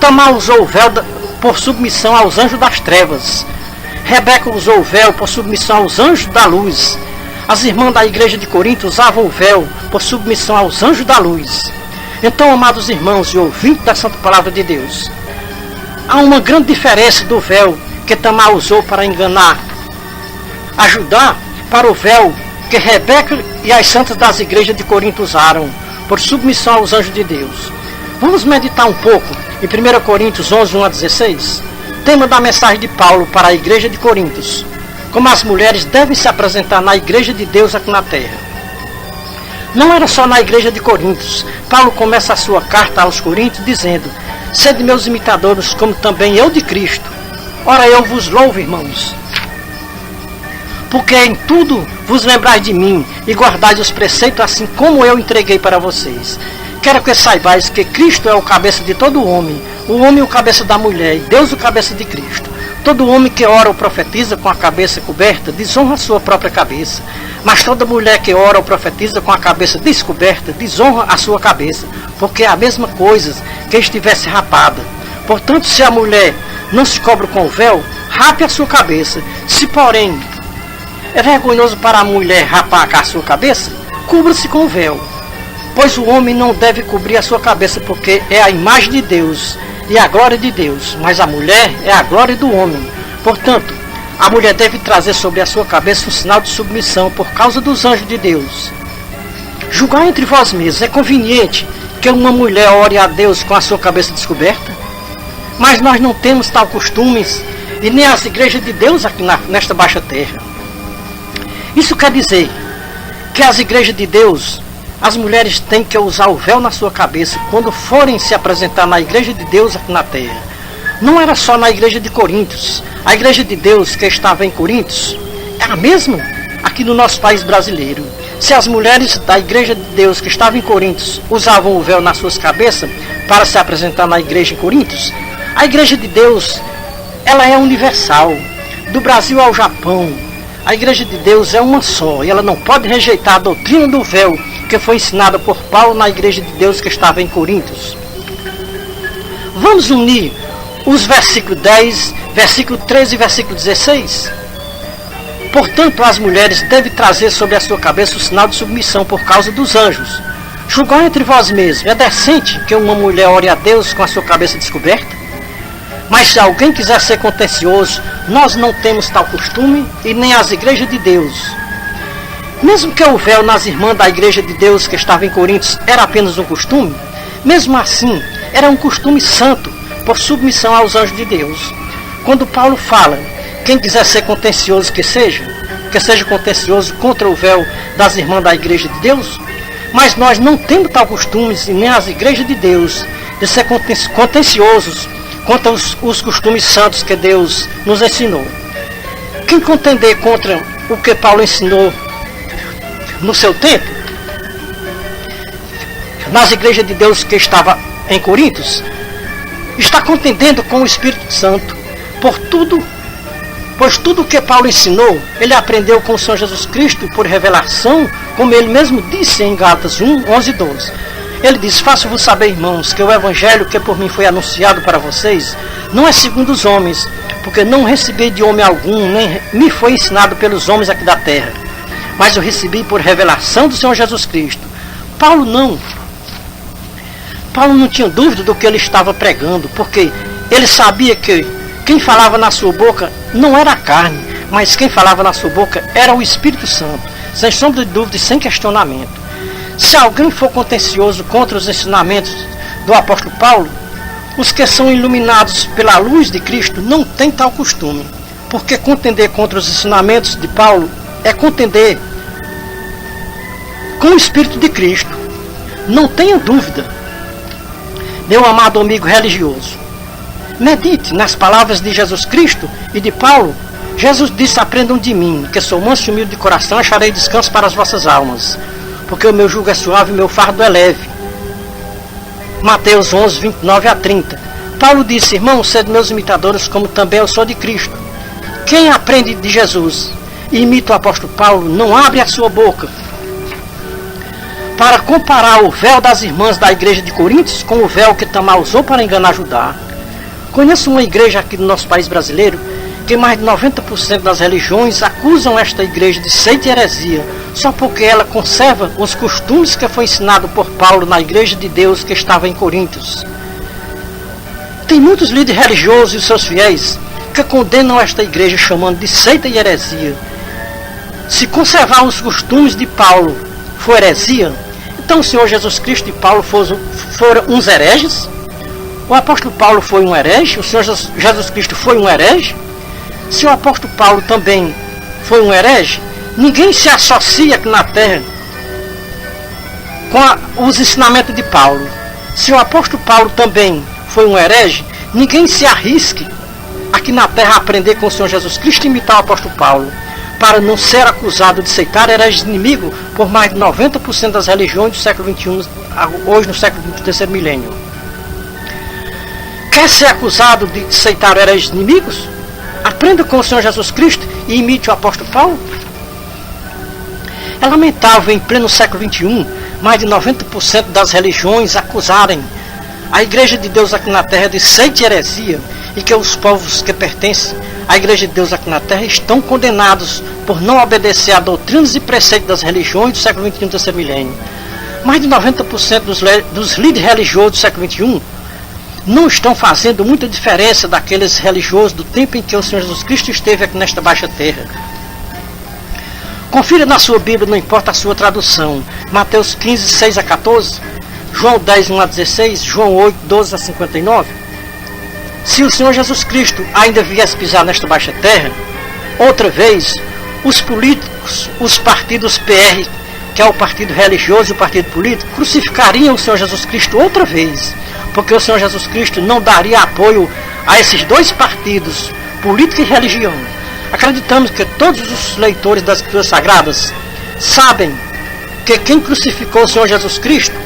Tamar usou o véu por submissão aos anjos das trevas. Rebeca usou o véu por submissão aos anjos da luz. As irmãs da igreja de Corinto usavam o véu por submissão aos anjos da luz. Então, amados irmãos e ouvintes da Santa Palavra de Deus, há uma grande diferença do véu que Tamar usou para enganar a Judá para o véu que Rebeca e as santas das igrejas de Corinto usaram por submissão aos anjos de Deus. Vamos meditar um pouco em 1 Coríntios 11, 1 a 16, tema da mensagem de Paulo para a igreja de Corinto, como as mulheres devem se apresentar na igreja de Deus aqui na terra. Não era só na igreja de Corinto. Paulo começa a sua carta aos Coríntios dizendo: sede meus imitadores, como também eu de Cristo. Ora, eu vos louvo, irmãos, porque em tudo vos lembrais de mim e guardais os preceitos assim como eu entreguei para vocês. Quero que saibais que Cristo é o cabeça de todo homem, o homem o cabeça da mulher e Deus o cabeça de Cristo. Todo homem que ora ou profetiza com a cabeça coberta desonra a sua própria cabeça, Mas toda mulher que ora ou profetiza com a cabeça descoberta, desonra a sua cabeça, porque é a mesma coisa que estivesse rapada. Portanto, se a mulher não se cobre com o véu, rape a sua cabeça. Se, porém, é vergonhoso para a mulher rapar a sua cabeça, cubra-se com o véu. Pois o homem não deve cobrir a sua cabeça, porque é a imagem de Deus e a glória de Deus, mas a mulher é a glória do homem. Portanto, a mulher deve trazer sobre a sua cabeça um sinal de submissão por causa dos anjos de Deus. Julgar entre vós mesmos, é conveniente que uma mulher ore a Deus com a sua cabeça descoberta? Mas nós não temos tal costumes, e nem as igrejas de Deus aqui nesta baixa terra. Isso quer dizer que as igrejas de Deus, as mulheres têm que usar o véu na sua cabeça quando forem se apresentar na igreja de Deus aqui na terra. Não era só na igreja de Coríntios. A igreja de Deus que estava em Coríntios é a mesma aqui no nosso país brasileiro. Se as mulheres da igreja de Deus que estavam em Coríntios usavam o véu nas suas cabeças para se apresentar na igreja em Coríntios, a igreja de Deus, ela é universal. Do Brasil ao Japão, a igreja de Deus é uma só, e ela não pode rejeitar a doutrina do véu que foi ensinada por Paulo na igreja de Deus que estava em Coríntios. Vamos unir os versículos 10, versículo 13 e versículo 16. Portanto, as mulheres devem trazer sobre a sua cabeça o sinal de submissão por causa dos anjos. Julgai entre vós mesmos, é decente que uma mulher ore a Deus com a sua cabeça descoberta? Mas se alguém quiser ser contencioso, nós não temos tal costume, e nem as igrejas de Deus. Mesmo que o véu nas irmãs da igreja de Deus que estava em Coríntios era apenas um costume, mesmo assim, era um costume santo, por submissão aos anjos de Deus. Quando Paulo fala, quem quiser ser contencioso que seja contencioso contra o véu das irmãs da igreja de Deus, mas nós não temos tal costume, e nem as igrejas de Deus, de ser contenciosos contra os costumes santos que Deus nos ensinou. Quem contender contra o que Paulo ensinou no seu tempo, nas igrejas de Deus que estava em Coríntios, está contendendo com o Espírito Santo, pois tudo o que Paulo ensinou, ele aprendeu com o Senhor Jesus Cristo por revelação, como ele mesmo disse em Gálatas 1, 11 e 12. Ele diz: faço-vos saber, irmãos, que o evangelho que por mim foi anunciado para vocês, não é segundo os homens, porque não recebi de homem algum, nem me foi ensinado pelos homens aqui da terra, mas eu recebi por revelação do Senhor Jesus Cristo. Paulo não tinha dúvida do que ele estava pregando, porque ele sabia que quem falava na sua boca não era a carne, mas quem falava na sua boca era o Espírito Santo, sem sombra de dúvida e sem questionamento. Se alguém for contencioso contra os ensinamentos do apóstolo Paulo, os que são iluminados pela luz de Cristo não têm tal costume, porque contender contra os ensinamentos de Paulo é contender com o Espírito de Cristo. Não tenha dúvida, meu amado amigo religioso. Medite nas palavras de Jesus Cristo e de Paulo. Jesus disse: aprendam de mim, que sou manso e humilde de coração, acharei descanso para as vossas almas, porque o meu jugo é suave e o meu fardo é leve. Mateus 11, 29 a 30. Paulo disse: irmãos, sede meus imitadores, como também eu sou de Cristo. Quem aprende de Jesus e imita o apóstolo Paulo, não abre a sua boca para comparar o véu das irmãs da igreja de Coríntios com o véu que Tamar usou para enganar Judá. Conheço uma igreja aqui no nosso país brasileiro que mais de 90% das religiões acusam esta igreja de seita e heresia, só porque ela conserva os costumes que foi ensinado por Paulo na igreja de Deus que estava em Coríntios. Tem muitos líderes religiosos e seus fiéis que condenam esta igreja chamando de seita e heresia. Se conservar os costumes de Paulo for heresia, então o Senhor Jesus Cristo e Paulo foram uns hereges? O apóstolo Paulo foi um herege? O Senhor Jesus Cristo foi um herege? Se o apóstolo Paulo também foi um herege, ninguém se associa aqui na terra com os ensinamentos de Paulo. Se o apóstolo Paulo também foi um herege, ninguém se arrisque aqui na terra a aprender com o Senhor Jesus Cristo e imitar o apóstolo Paulo, para não ser acusado de aceitar hereges inimigos por mais de 90% das religiões do século XXI, hoje no século XXI milênio. Quer ser acusado de aceitar hereges inimigos? Aprenda com o Senhor Jesus Cristo e imite o apóstolo Paulo. É lamentável, em pleno século XXI, mais de 90% das religiões acusarem a Igreja de Deus aqui na Terra de seita e heresia, e que os povos que pertencem à Igreja de Deus aqui na Terra estão condenados por não obedecer a doutrinas e preceitos das religiões do século XXI do terceiro milênio. Mais de 90% dos líderes religiosos do século XXI não estão fazendo muita diferença daqueles religiosos do tempo em que o Senhor Jesus Cristo esteve aqui nesta baixa terra. Confira na sua Bíblia, não importa a sua tradução, Mateus 15, 6 a 14, João 10, 1 a 16, João 8, 12 a 59. Se o Senhor Jesus Cristo ainda viesse pisar nesta baixa terra, outra vez, os políticos, os partidos PR, que é o partido religioso e o partido político, crucificariam o Senhor Jesus Cristo outra vez, porque o Senhor Jesus Cristo não daria apoio a esses dois partidos, política e religião. Acreditamos que todos os leitores das Escrituras Sagradas sabem que quem crucificou o Senhor Jesus Cristo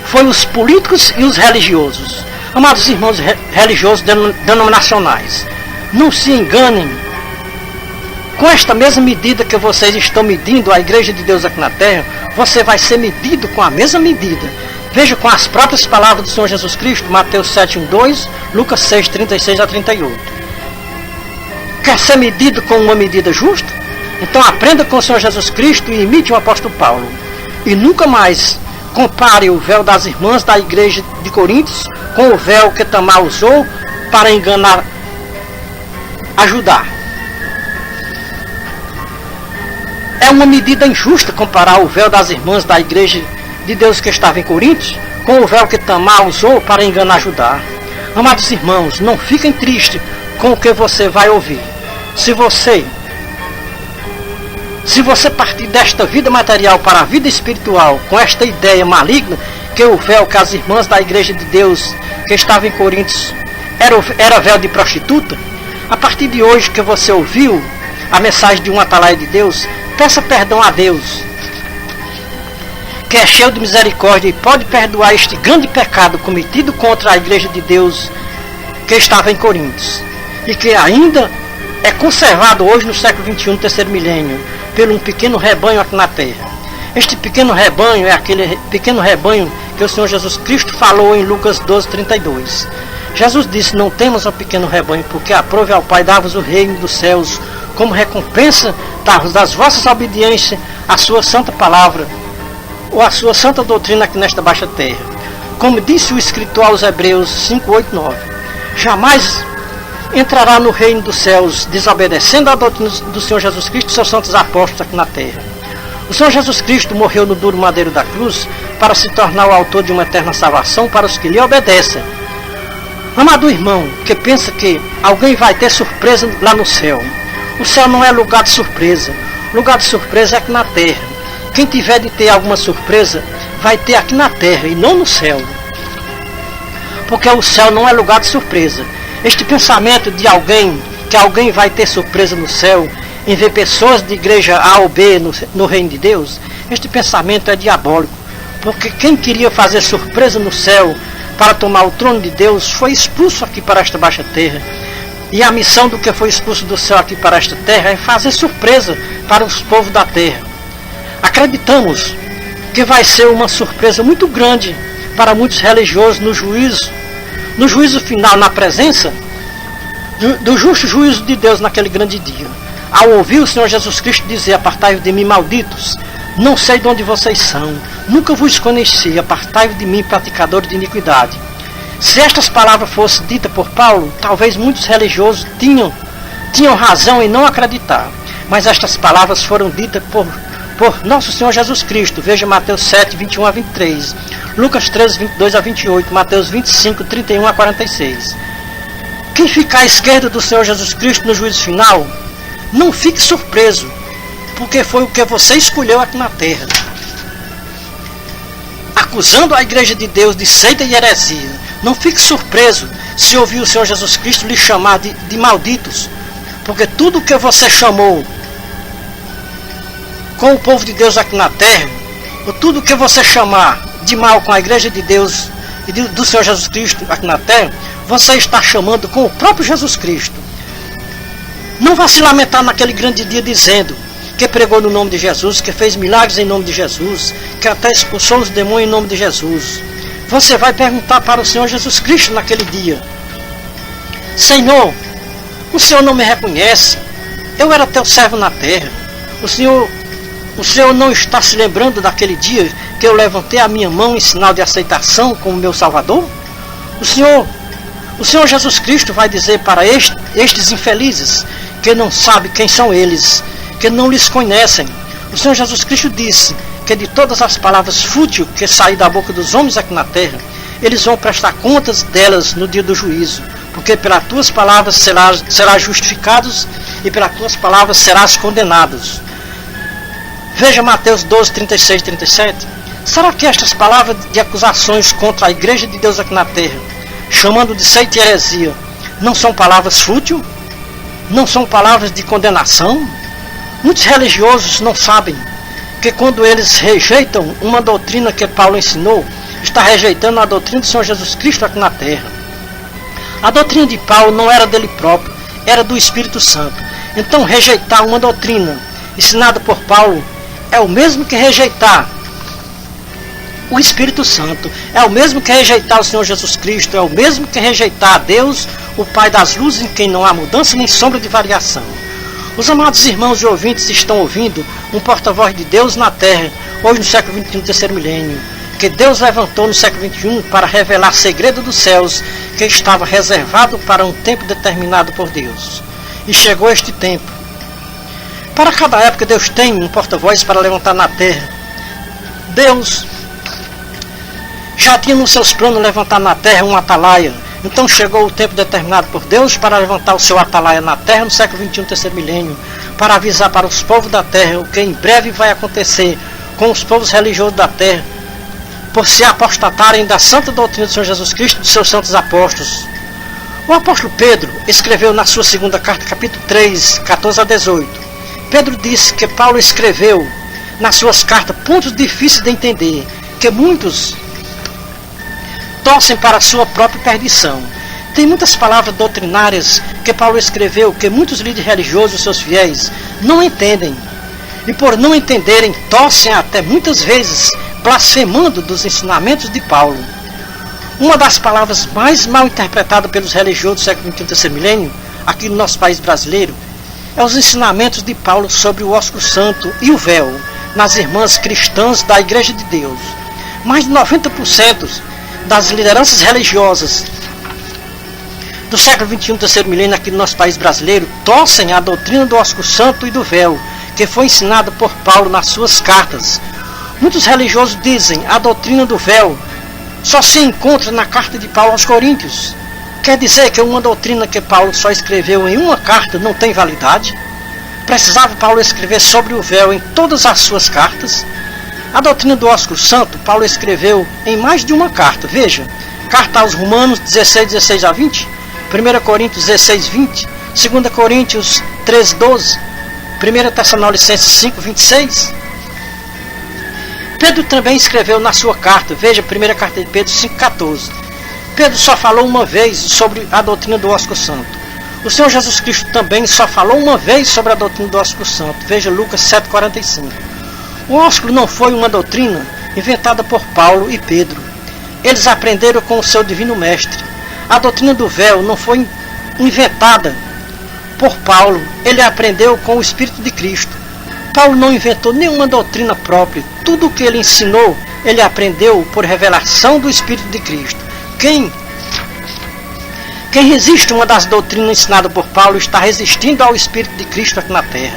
foi os políticos e os religiosos. Amados irmãos religiosos denominacionais, não se enganem. Com esta mesma medida que vocês estão medindo a Igreja de Deus aqui na Terra, você vai ser medido com a mesma medida. Veja com as próprias palavras do Senhor Jesus Cristo, Mateus 7, 1, 2, Lucas 6, 36 a 38. Quer ser medido com uma medida justa? Então aprenda com o Senhor Jesus Cristo e imite o apóstolo Paulo. E nunca mais compare o véu das irmãs da igreja de Coríntios com o véu que Tamar usou para enganar a Judá. É uma medida injusta comparar o véu das irmãs da igreja de Deus que estava em Coríntios com o véu que Tamar usou para enganar Judá. Amados irmãos, não fiquem tristes com o que você vai ouvir. Se você partir desta vida material para a vida espiritual com esta ideia maligna que o véu que as irmãs da igreja de Deus que estava em Coríntios era véu de prostituta, a partir de hoje que você ouviu a mensagem de um atalaia de Deus, peça perdão a Deus, que é cheio de misericórdia e pode perdoar este grande pecado cometido contra a igreja de Deus que estava em Coríntios e que ainda é conservado hoje no século XXI, no terceiro milênio, pelo um pequeno rebanho aqui na terra. Este pequeno rebanho é aquele pequeno rebanho que o Senhor Jesus Cristo falou em Lucas 12, 32. Jesus disse: não temos um pequeno rebanho, porque aprove ao Pai dar-vos o reino dos céus, como recompensa das vossas obediências à sua santa palavra, ou à sua santa doutrina aqui nesta baixa terra. Como disse o escritor aos Hebreus 5, 8, 9, jamais entrará no reino dos céus desobedecendo a doutrina do Senhor Jesus Cristo e seus santos apóstolos aqui na terra. O Senhor Jesus Cristo morreu no duro madeiro da cruz para se tornar o autor de uma eterna salvação para os que lhe obedecem. Amado irmão, que pensa que alguém vai ter surpresa lá no céu. O céu não é lugar de surpresa. Lugar de surpresa é aqui na terra. Quem tiver de ter alguma surpresa, vai ter aqui na terra e não no céu. Porque o céu não é lugar de surpresa. Este pensamento de alguém, que alguém vai ter surpresa no céu, em ver pessoas de igreja A ou B no reino de Deus, este pensamento é diabólico. Porque quem queria fazer surpresa no céu para tomar o trono de Deus foi expulso aqui para esta baixa terra. E a missão do que foi expulso do céu aqui para esta terra é fazer surpresa para os povos da terra. Acreditamos que vai ser uma surpresa muito grande para muitos religiosos no juízo final, na presença do justo juízo de Deus naquele grande dia. Ao ouvir o Senhor Jesus Cristo dizer: apartai-vos de mim, malditos, não sei de onde vocês são, nunca vos conheci, apartai-vos de mim, praticadores de iniquidade. Se estas palavras fossem ditas por Paulo, talvez muitos religiosos tinham razão em não acreditar. Mas estas palavras foram ditas por nosso Senhor Jesus Cristo. Veja Mateus 7, 21 a 23, Lucas 13, 22 a 28, Mateus 25, 31 a 46. Quem ficar à esquerda do Senhor Jesus Cristo no juízo final, não fique surpreso, porque foi o que você escolheu aqui na terra, acusando a igreja de Deus de seita e heresia. Não fique surpreso se ouvir o Senhor Jesus Cristo lhe chamar de malditos, porque tudo o que você chamou com o povo de Deus aqui na terra, ou tudo o que você chamar de mal com a igreja de Deus e do Senhor Jesus Cristo aqui na terra, você está chamando com o próprio Jesus Cristo. Não vá se lamentar naquele grande dia dizendo que pregou no nome de Jesus, que fez milagres em nome de Jesus, que até expulsou os demônios em nome de Jesus. Você vai perguntar para o Senhor Jesus Cristo naquele dia: Senhor, o Senhor não me reconhece? Eu era teu servo na terra. O Senhor não está se lembrando daquele dia que eu levantei a minha mão em sinal de aceitação como meu Salvador? O Senhor Jesus Cristo vai dizer para estes infelizes que não sabem quem são eles, que não lhes conhecem. O Senhor Jesus Cristo disse que de todas as palavras fúteis que saem da boca dos homens aqui na terra, eles vão prestar contas delas no dia do juízo, porque pelas tuas palavras serás justificados e pelas tuas palavras serás condenados. Veja Mateus 12, 36 e 37. Será que estas palavras de acusações contra a igreja de Deus aqui na terra, chamando de seita e heresia, não são palavras fúteis? Não são palavras de condenação? Muitos religiosos não sabem que quando eles rejeitam uma doutrina que Paulo ensinou, está rejeitando a doutrina do Senhor Jesus Cristo aqui na terra. A doutrina de Paulo não era dele próprio, era do Espírito Santo. Então rejeitar uma doutrina ensinada por Paulo é o mesmo que rejeitar o Espírito Santo, é o mesmo que rejeitar o Senhor Jesus Cristo, é o mesmo que rejeitar a Deus, o Pai das luzes, em quem não há mudança nem sombra de variação. Os amados irmãos e ouvintes estão ouvindo um porta-voz de Deus na terra, hoje no século XXI, terceiro milênio, que Deus levantou no século XXI para revelar segredo dos céus que estava reservado para um tempo determinado por Deus. E chegou este tempo. Para cada época Deus tem um porta-voz para levantar na terra. Deus já tinha nos seus planos levantar na terra um atalaia. Então chegou o tempo determinado por Deus para levantar o seu atalaia na terra no século XXI, terceiro milênio, para avisar para os povos da terra o que em breve vai acontecer com os povos religiosos da terra, por se apostatarem da santa doutrina do Senhor Jesus Cristo e dos seus santos apóstolos. O apóstolo Pedro escreveu na sua segunda carta, capítulo 3, 14 a 18. Pedro disse que Paulo escreveu nas suas cartas pontos difíceis de entender, que muitos torcem para a sua própria perdição. Tem muitas palavras doutrinárias que Paulo escreveu que muitos líderes religiosos, seus fiéis, não entendem. E por não entenderem, torcem até muitas vezes blasfemando dos ensinamentos de Paulo. Uma das palavras mais mal interpretadas pelos religiosos do século XXI, terceiro milênio, aqui no nosso país brasileiro, é os ensinamentos de Paulo sobre o ósculo santo e o véu nas irmãs cristãs da Igreja de Deus. Mais de 90% das lideranças religiosas do século XXI, terceiro milênio, aqui no nosso país brasileiro, torcem a doutrina do ósculo santo e do véu, que foi ensinada por Paulo nas suas cartas. Muitos religiosos dizem a doutrina do véu só se encontra na carta de Paulo aos Coríntios. Quer dizer que uma doutrina que Paulo só escreveu em uma carta não tem validade? Precisava Paulo escrever sobre o véu em todas as suas cartas? A doutrina do ósculo santo, Paulo escreveu em mais de uma carta. Veja, carta aos Romanos 16, 16 a 20, 1 Coríntios 16, 20, 2 Coríntios 13, 12, 1 Tessalonicenses 5, 26. Pedro também escreveu na sua carta, veja, 1 carta de Pedro 5, 14. Pedro só falou uma vez sobre a doutrina do ósculo santo. O Senhor Jesus Cristo também só falou uma vez sobre a doutrina do ósculo santo. Veja Lucas 7, 45. O ósculo não foi uma doutrina inventada por Paulo e Pedro. Eles aprenderam com o seu divino mestre. A doutrina do véu não foi inventada por Paulo. Ele aprendeu com o Espírito de Cristo. Paulo não inventou nenhuma doutrina própria. Tudo o que ele ensinou, ele aprendeu por revelação do Espírito de Cristo. Quem resiste a uma das doutrinas ensinadas por Paulo está resistindo ao Espírito de Cristo aqui na terra.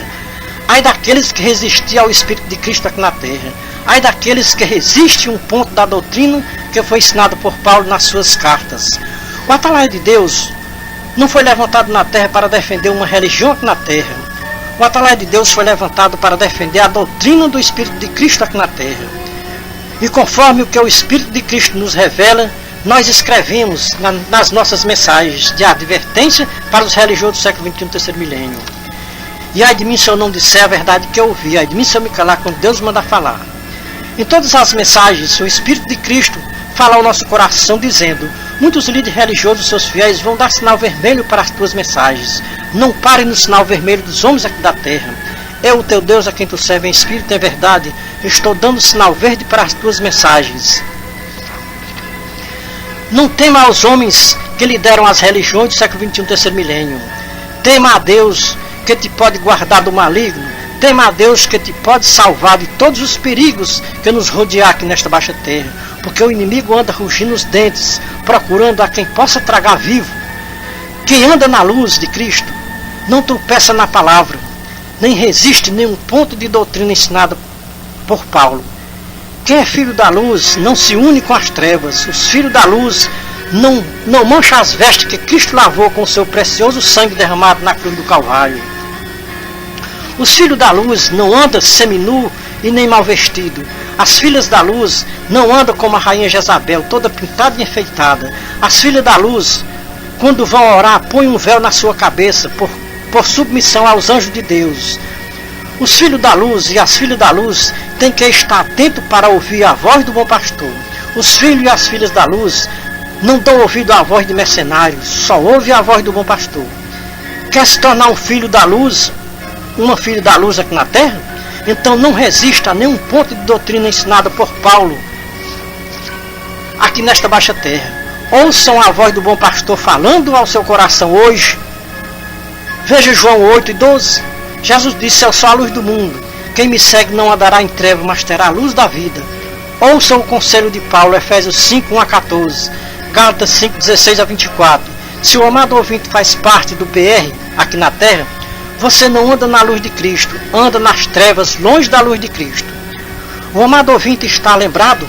Ai daqueles que resistem ao Espírito de Cristo aqui na terra. Ai daqueles que resistem um ponto da doutrina que foi ensinado por Paulo nas suas cartas. O atalaia de Deus não foi levantado na terra para defender uma religião aqui na terra. O atalaia de Deus foi levantado para defender a doutrina do Espírito de Cristo aqui na terra. E conforme o que o Espírito de Cristo nos revela, nós escrevemos nas nossas mensagens de advertência para os religiosos do século XXI, terceiro milênio. E ai de mim se eu não disser a verdade que eu ouvi, ai de mim se eu me calar quando Deus manda falar. Em todas as mensagens, o Espírito de Cristo fala ao nosso coração dizendo: muitos líderes religiosos, seus fiéis, vão dar sinal vermelho para as tuas mensagens. Não pare no sinal vermelho dos homens aqui da terra. Eu, o teu Deus, a quem tu serve em espírito e em verdade, estou dando sinal verde para as tuas mensagens. Não tema aos homens que lideram as religiões do século XXI, terceiro milênio. Tema a Deus, que te pode guardar do maligno. Tema a Deus, que te pode salvar de todos os perigos que nos rodear aqui nesta baixa terra. Porque o inimigo anda rugindo os dentes, procurando a quem possa tragar vivo. Quem anda na luz de Cristo, não tropeça na palavra, nem resiste nenhum ponto de doutrina ensinada por Paulo. Quem é filho da luz não se une com as trevas. Os filhos da luz não mancham as vestes que Cristo lavou com o seu precioso sangue derramado na cruz do Calvário. Os filhos da luz não andam seminu e nem mal vestido. As filhas da luz não andam como a rainha Jezabel, toda pintada e enfeitada. As filhas da luz, quando vão orar, põem um véu na sua cabeça por submissão aos anjos de Deus. Os filhos da luz e as filhas da luz têm que estar atentos para ouvir a voz do bom pastor. Os filhos e as filhas da luz não dão ouvido à voz de mercenários, só ouvem a voz do bom pastor. Quer se tornar um filho da luz, uma filha da luz aqui na terra? Então não resista a nenhum ponto de doutrina ensinada por Paulo aqui nesta baixa terra. Ouçam a voz do bom pastor falando ao seu coração hoje. Veja João 8:12. Jesus disse: eu sou a luz do mundo. Quem me segue não andará em trevas, mas terá a luz da vida. Ouçam o conselho de Paulo, Efésios 5:1-14, Gálatas 5:16-24. Se o amado ouvinte faz parte do PR aqui na terra, você não anda na luz de Cristo, anda nas trevas, longe da luz de Cristo. O amado ouvinte está lembrado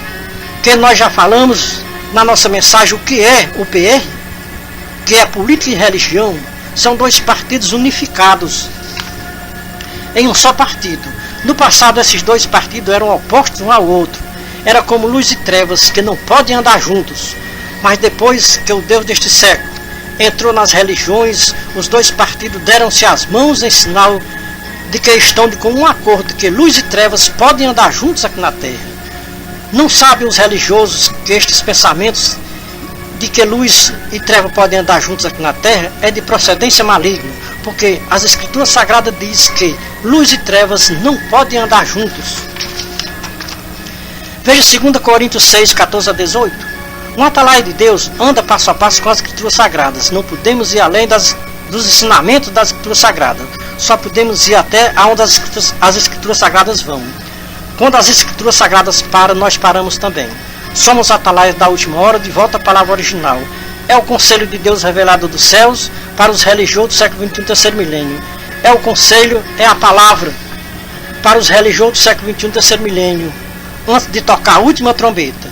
que nós já falamos na nossa mensagem o que é o PR, que é política e religião. São dois partidos unificados em um só partido. No passado, esses dois partidos eram opostos um ao outro. Era como luz e trevas, que não podem andar juntos. Mas depois que o Deus deste século entrou nas religiões, os dois partidos deram-se as mãos em sinal de que estão de comum acordo, que luz e trevas podem andar juntos aqui na terra. Não sabem os religiosos que estes pensamentos de que luz e treva podem andar juntos aqui na terra é de procedência maligna, porque as Escrituras Sagradas dizem que luz e trevas não podem andar juntos. Veja 2 Coríntios 6:14-18. Um atalaia de Deus anda passo a passo com as Escrituras Sagradas. Não podemos ir além dos ensinamentos das Escrituras Sagradas. Só podemos ir até onde as Escrituras Sagradas vão. Quando as Escrituras Sagradas param, nós paramos também. Somos atalaias da última hora, de volta à palavra original. É o conselho de Deus revelado dos céus para os religiosos do século XXI, terceiro milênio. É o conselho, é a palavra para os religiosos do século XXI, terceiro milênio, antes de tocar a última trombeta.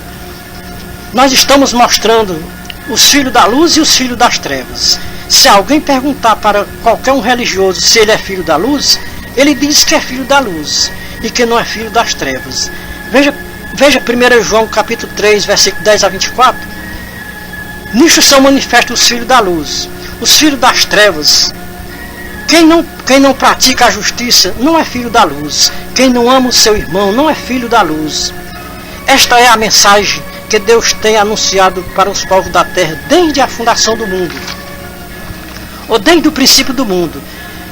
Nós estamos mostrando os filhos da luz e os filhos das trevas. Se alguém perguntar para qualquer um religioso se ele é filho da luz, ele diz que é filho da luz e que não é filho das trevas. Veja 1 João capítulo 3, versículo 10-24. Nisto são manifestos os filhos da luz, os filhos das trevas. Quem não pratica a justiça não é filho da luz. Quem não ama o seu irmão não é filho da luz. Esta é a mensagem que Deus tem anunciado para os povos da terra desde a fundação do mundo, ou desde o princípio do mundo,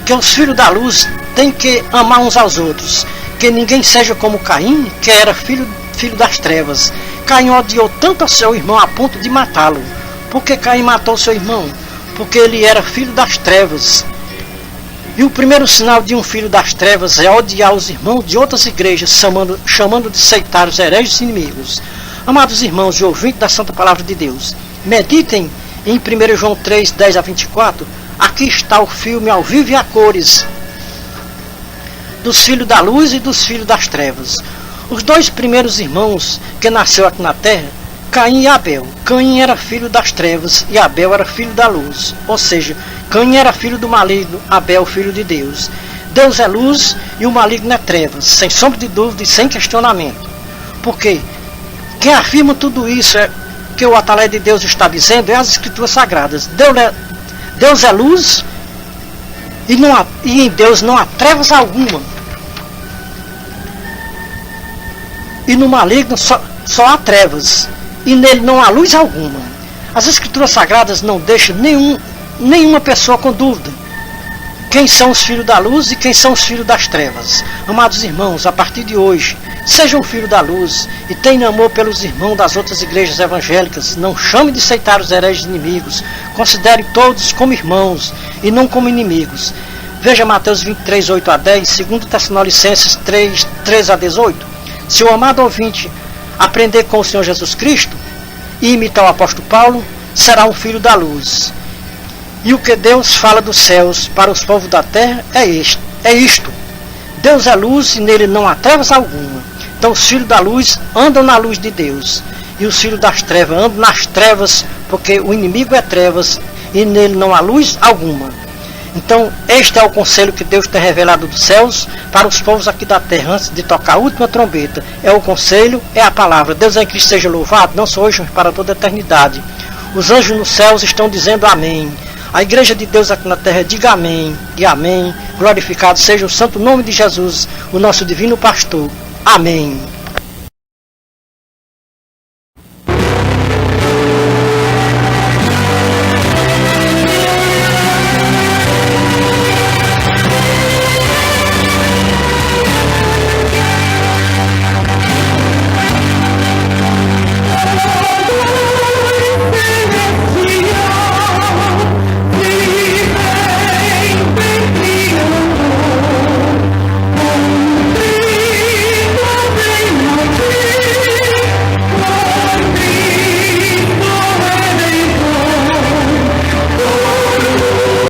que os filhos da luz têm que amar uns aos outros, que ninguém seja como Caim, que era filho das trevas. Caim odiou tanto a seu irmão a ponto de matá-lo. Por que Caim matou seu irmão? Porque ele era filho das trevas. E o primeiro sinal de um filho das trevas é odiar os irmãos de outras igrejas, chamando de sectários, hereges e inimigos. Amados irmãos e ouvintes da Santa Palavra de Deus, meditem em 1 João 3, 10-24. Aqui está o filme ao vivo e a cores dos filhos da luz e dos filhos das trevas. Os dois primeiros irmãos que nasceu aqui na terra, Caim e Abel. Caim era filho das trevas e Abel era filho da luz. Ou seja, Caim era filho do maligno, Abel filho de Deus. Deus é luz e o maligno é trevas, sem sombra de dúvida e sem questionamento. Porque quem afirma tudo isso é que o atalaia de Deus está dizendo é as Escrituras Sagradas. Deus é luz e em Deus não há trevas alguma. E no maligno só há trevas, e nele não há luz alguma. As Escrituras Sagradas não deixam nenhuma pessoa com dúvida. quem são os filhos da luz e quem são os filhos das trevas. Amados irmãos, a partir de hoje, sejam filhos da luz e tenham amor pelos irmãos das outras igrejas evangélicas. Não chame de aceitar os hereges inimigos. Considere todos como irmãos e não como inimigos. Veja Mateus 23, 8 a 10, 2 Tessalonicenses 3, 13 a 18. Se o amado ouvinte aprender com o Senhor Jesus Cristo e imitar o apóstolo Paulo, será um filho da luz. E o que Deus fala dos céus para os povos da terra é isto. Deus é luz e nele não há trevas alguma. Então os filhos da luz andam na luz de Deus. E os filhos das trevas andam nas trevas, porque o inimigo é trevas e nele não há luz alguma. Então este é o conselho que Deus tem revelado dos céus para os povos aqui da terra, antes de tocar a última trombeta. É o conselho, é a palavra. Deus em Cristo seja louvado, não só hoje, mas para toda a eternidade. Os anjos nos céus estão dizendo amém. A igreja de Deus aqui na terra diga amém e amém. Glorificado seja o santo nome de Jesus, o nosso divino pastor. Amém.